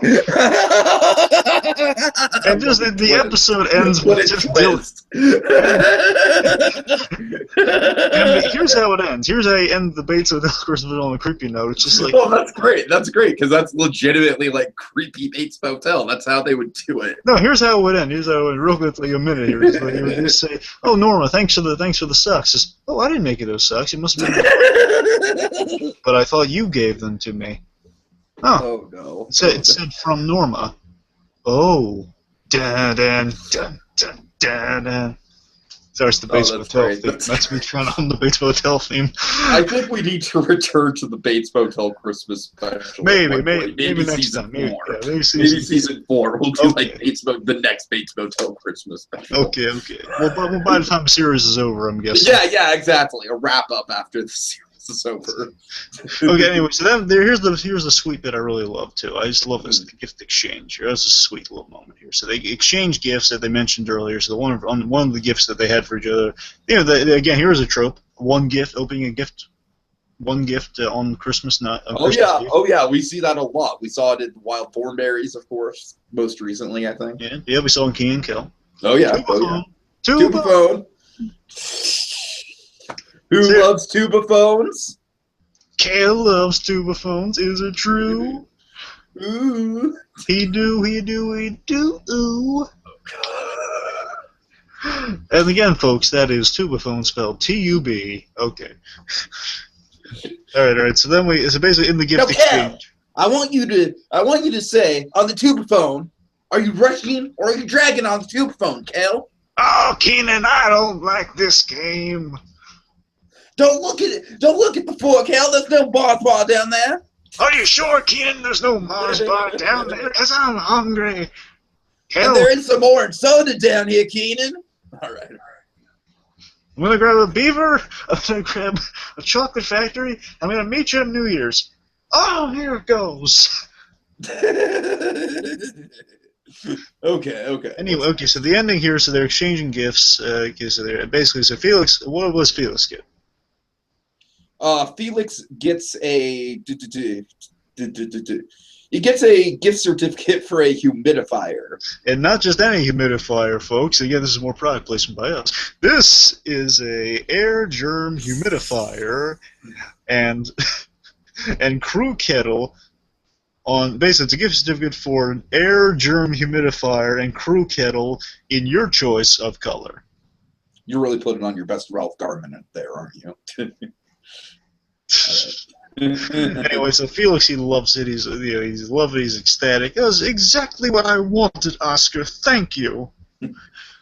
And just the episode ends with just Dylan. And here's how it ends. Here's how you end the Bates Hotel Christmas on a creepy note. It's just like, oh, that's great. That's great because that's legitimately like creepy Bates Motel. That's how they would do it. No, here's how it would end. Real quick, like a minute here. He would just say, "Oh, Norma, thanks for the socks." Just, oh, I didn't make you those socks. It must have been. But I thought you gave them to me. Oh no! It said from Norma. Oh, dun dun dun dun dun dun. Starts the Bates Motel theme. That's me trying to hum the Bates Motel theme. I think we need to return to the Bates Motel Christmas special. Maybe next time. Maybe season 4. We'll do the next Bates Motel Christmas special. Okay. Well, by the time the series is over, I'm guessing. Yeah, exactly. A wrap up after the series is over. Okay, anyway, so then here's the sweet bit I really love too. I just love this gift exchange. That's a sweet little moment here. So they exchange gifts that they mentioned earlier. So one of the gifts that they had for each other. Again, here's a trope: one gift, opening a gift, one gift on Christmas night. Oh yeah, we see that a lot. We saw it in Wild Thornberries, of course, most recently, I think. Yeah, we saw in Key and Kel. Oh yeah, Tubaphone. Who loves tubaphones? Kel loves tubaphones. Is it true? Ooh. He do. Ooh. And again, folks, that is tubaphone spelled T-U-B. Okay. All right. So then so basically in the gift exchange. I want you to say on the tubaphone, are you rushing or are you dragging on the tubaphone, Kel? Oh, Keenan, I don't like this game. Don't look at it. Don't look at the fork, Kel. There's no Mars bar down there. Are you sure, Keenan? There's no Mars bar down there? Because I'm hungry. Kel, and there is some orange soda down here, Keenan. All right. I'm going to grab a beaver. I'm going to grab a chocolate factory. I'm going to meet you on New Year's. Oh, here it goes. Okay. Anyway, so the ending here, so they're exchanging gifts. So Felix, what was Felix get? Felix gets a he gets a gift certificate for a humidifier. And not just any humidifier, folks. Again, this is more product placement by us. This is a air germ humidifier and and crew kettle. Basically, it's a gift certificate for an air germ humidifier and crew kettle in your choice of color. You're really putting on your best Ralph Garman there, aren't you? Anyway, so Felix, he loves it. He's loving it. He's ecstatic. That was exactly what I wanted, Oscar. Thank you.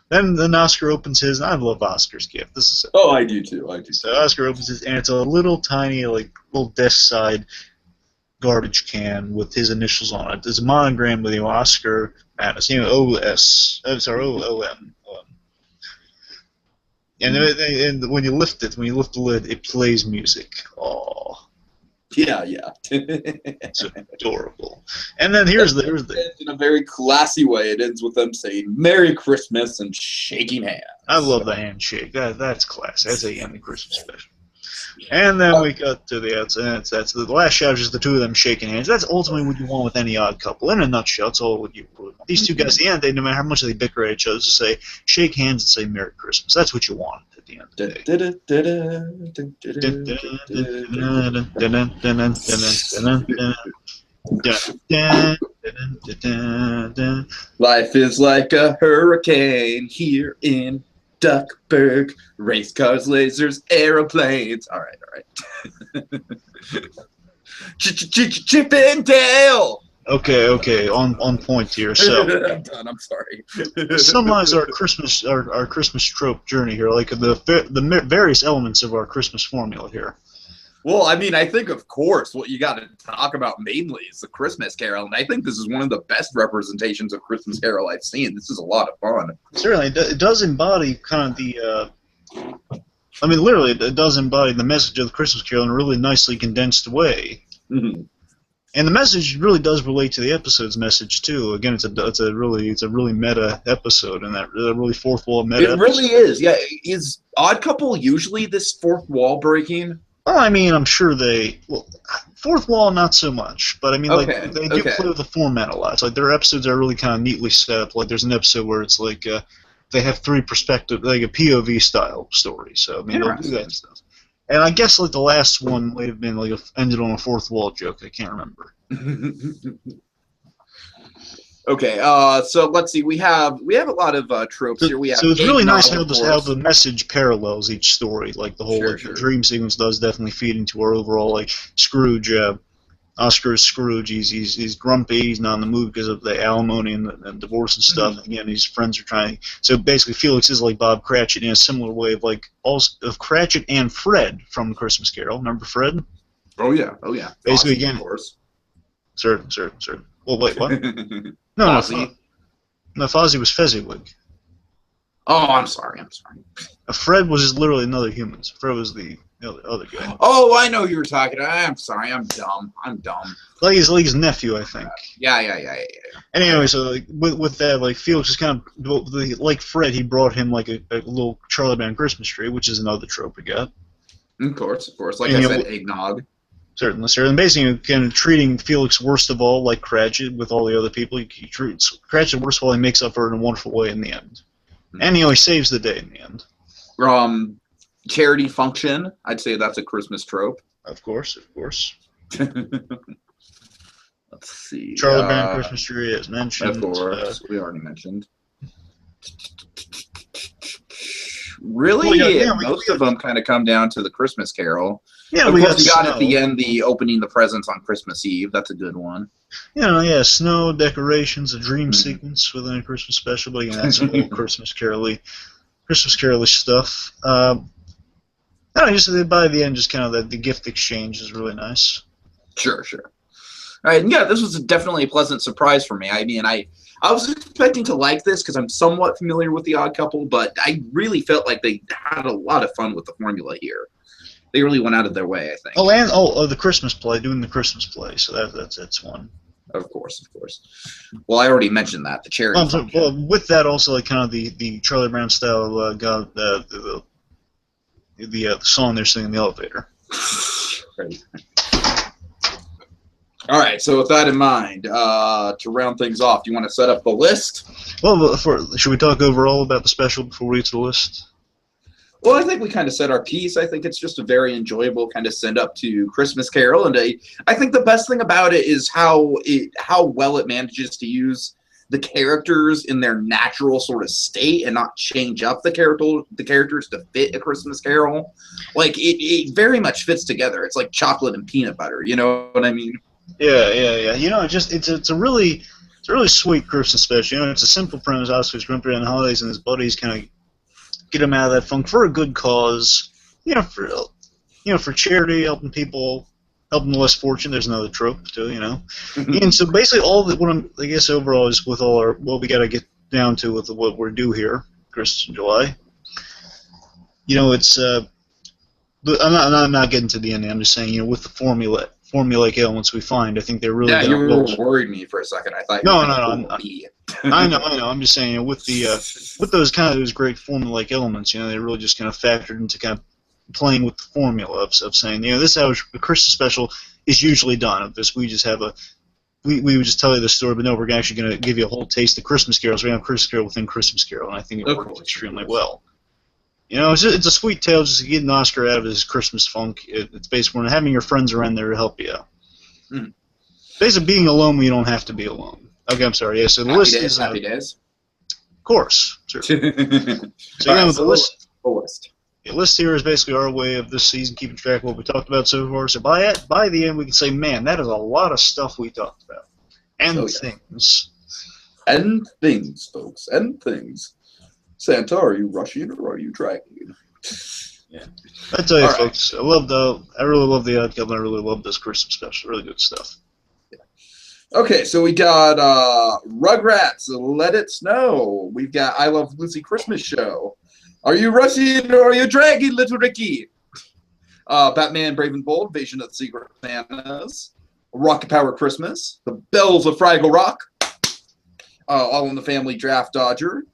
Then Oscar opens his. And I love Oscar's gift. This is. Oh, I do too. So Oscar opens his, and it's a little tiny, little desk side garbage can with his initials on it. There's a monogram with Oscar Madness, O-S. Sorry, O-M. And when you lift the lid, it plays music. Oh. Yeah. It's adorable. And then here's the. In a very classy way, it ends with them saying "Merry Christmas" and shaking hands. I love the handshake. That's classy. That's a yummy Christmas special. And then we got to the outside. That's the last shot, just the two of them shaking hands. That's ultimately what you want with any odd couple. In a nutshell, that's all what you want. These two guys, at the end, no matter how much they bicker at each other, just say, shake hands and say Merry Christmas. That's what you want at the end of the day. Life is like a hurricane here in Duckburg. Race cars, lasers, aeroplanes. All right. Chip and Dale. Okay, on point here. So I'm done. I'm sorry. Summarize our Christmas trope journey here, like the various elements of our Christmas formula here. Well, I mean, I think, of course, what you got to talk about mainly is the Christmas Carol, and I think this is one of the best representations of Christmas Carol I've seen. This is a lot of fun. Certainly, it does embody kind of the. I mean, literally, it does embody the message of the Christmas Carol in a really nicely condensed way. Mm-hmm. And the message really does relate to the episode's message too. Again, it's a really meta episode, and that really fourth wall meta. It really is. Yeah, is Odd Couple usually this fourth wall breaking? Well, I mean, I'm sure fourth wall not so much, but I mean, they do play with the format a lot. It's like their episodes are really kind of neatly set up. Like there's an episode where it's like they have three perspectives, like a POV style story. So I mean, they'll do that stuff. And I guess like the last one might have been ended on a fourth wall joke. I can't remember. Okay, so let's see. We have a lot of tropes here. So it's really nice how the message parallels each story. Like the whole the dream sequence does definitely feed into our overall Scrooge. Oscar is Scrooge. He's grumpy. He's not in the mood because of the alimony and the divorce and stuff. Mm-hmm. Again, his friends are trying. So basically, Felix is like Bob Cratchit in a similar way of Cratchit and Fred from The Christmas Carol. Remember Fred? Oh yeah. Basically, Fozzie, again, of course. Certain. Well, wait, what? No, Fozzie. No, Fozzie was Fezziwig. Oh, I'm sorry. Fred was just literally another human. Fred was the other guy. Oh, I know who you were talking about. I'm sorry. I'm dumb. Like his nephew, I think. Yeah. Anyway, so with that, Felix is kind of like Fred. He brought him a little Charlie Brown Christmas tree, which is another trope we got. Of course. Like I said, eggnog. Certainly. And basically, kind of treating Felix worst of all like Cratchit with all the other people. He treats Cratchit worst of all. He makes up for it in a wonderful way in the end. And he always saves the day in the end. Charity function. I'd say that's a Christmas trope. Of course. Let's see. Charlie Brown Christmas tree, as mentioned. Of course, we already mentioned. Really, most of them kind of come down to the Christmas Carol. Yeah, of course, you got at the end the opening the presents on Christmas Eve. That's a good one. Snow, decorations, a dream sequence within a Christmas special. But again, that's all Christmas Carol-y stuff. Just by the end, just kind of the gift exchange is really nice. Sure. All right, and yeah, this was definitely a pleasant surprise for me. I mean, I was expecting to like this because I'm somewhat familiar with The Odd Couple, but I really felt like they had a lot of fun with the formula here. They really went out of their way, I think. The Christmas play, doing the Christmas play, so that's one. Of course. Well, I already mentioned that, the charity. Well, with that also, kind of the Charlie Brown style, the song they're singing in the elevator. Right. All right, so with that in mind, to round things off, do you want to set up the list? Well, should we talk overall about the special before we get to the list? Well, I think we kind of said our piece. I think it's just a very enjoyable kind of send up to Christmas Carol, and I think the best thing about it is how well it manages to use the characters in their natural sort of state and not change up the characters to fit a Christmas Carol. Like it very much fits together. It's like chocolate and peanut butter. You know what I mean? Yeah. You know, it's a really sweet Christmas special. You know, it's a simple premise. Oscar's grumpy around the holidays, and his buddies kind of get him out of that funk for a good cause. For charity, helping people, helping the less fortunate. There's another trope too, you know. And so basically, I guess overall is with all our what we got to get down to with what we're due here, Christmas in July. You know, it's I'm not getting to the ending. I'm just saying, you know, with the formulaic elements we find, I think they're really you worried me for a second. I thought no. I know. I'm just saying, you know, with those great formulaic elements, you know, they really just kind of factored into kind of playing with the formula of saying, you know, this is how a Christmas special is usually done. Of this, we just have we would just tell you the story, but no, we're actually going to give you a whole taste of Christmas Carol. So we have Christmas Carol within Christmas Carol, and I think it works extremely well. You know, it's a sweet tale just to get an Oscar out of his Christmas funk. It's basically having your friends around there to help you out. Basically, being alone when you don't have to be alone. Okay, I'm sorry. Yeah, so the list is Happy Days. Of course. Sure. So the list. The list here is basically our way of this season keeping track of what we talked about so far. So by the end, we can say, man, that is a lot of stuff we talked about, and things. And things, folks, and things. Santa, are you Russian or are you dragging? Yeah. I tell you, folks, I really love the outcome. I really love this Christmas special. Really good stuff. Yeah. Okay, so we got Rugrats, Let It Snow. We've got I Love Lucy Christmas Show. Are you Russian or are you dragging, little Ricky? Batman Brave and Bold, Invasion of the Secret Santas. Rocket Power Christmas. The Bells of Fraggle Rock. All in the Family Draft Dodger.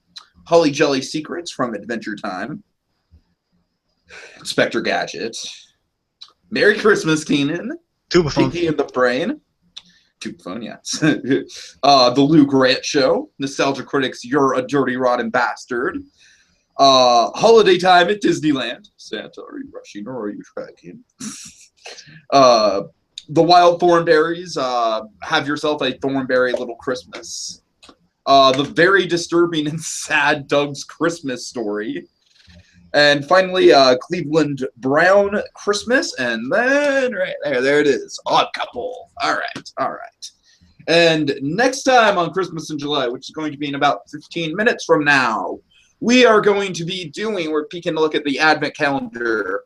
Holly Jolly Secrets from Adventure Time. Inspector Gadget. Merry Christmas, Keenan. Tubaphone. Pinky and the Brain. Tubaphone, yes. The Lou Grant Show. Nostalgia Critics, You're a Dirty Rotten Bastard. Holiday Time at Disneyland. Santa, are you rushing or are you tracking? The Wild Thornberries. Have Yourself a Thornberry Little Christmas. The Very Disturbing and Sad Doug's Christmas Story. And finally, Cleveland Brown Christmas. And then, right there it is. Odd Couple. All right. And next time on Christmas in July, which is going to be in about 15 minutes from now, we're peeking a look at the Advent calendar.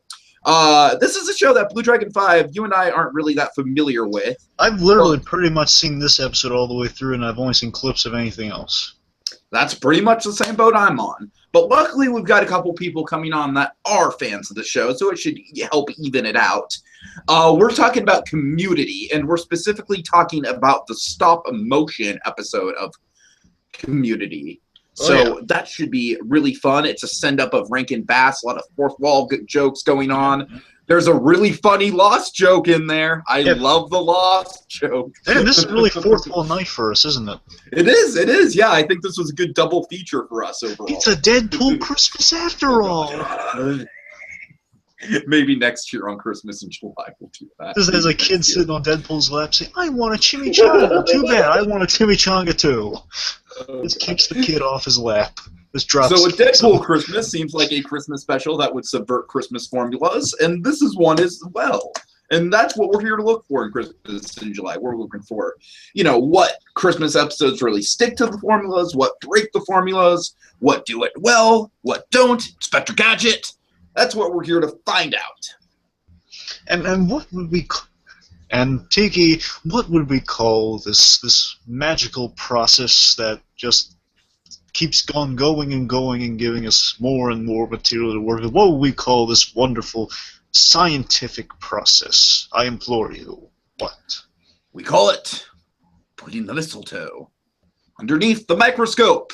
This is a show that BlueDragonFive, you and I aren't really that familiar with. I've literally pretty much seen this episode all the way through, and I've only seen clips of anything else. That's pretty much the same boat I'm on. But luckily, we've got a couple people coming on that are fans of the show, so it should help even it out. We're talking about Community, and we're specifically talking about the stop-motion episode of Community. So that should be really fun. It's a send-up of Rankin Bass, a lot of fourth wall jokes going on. There's a really funny Lost joke in there. I love the Lost joke. Man, this is really fourth wall night for us, isn't it? It is. Yeah, I think this was a good double feature for us overall. It's a Deadpool Christmas after all. Maybe next year on Christmas in July we'll do that. Just as a kid sitting on Deadpool's lap saying, I want a chimichanga. Too bad, I want a chimichanga too. Just kicks the kid off his lap. Just drops. So a Deadpool Christmas seems like a Christmas special that would subvert Christmas formulas, and this is one as well. And that's what we're here to look for in Christmas in July. We're looking for, what Christmas episodes really stick to the formulas, what break the formulas, what do it well, what don't. Inspector Gadget. That's what we're here to find out. And what would we... And Tiki, what would we call this magical process that just keeps on going and giving us more and more material to work with? What would we call this wonderful scientific process? I implore you. What? We call it putting the mistletoe underneath the microscope.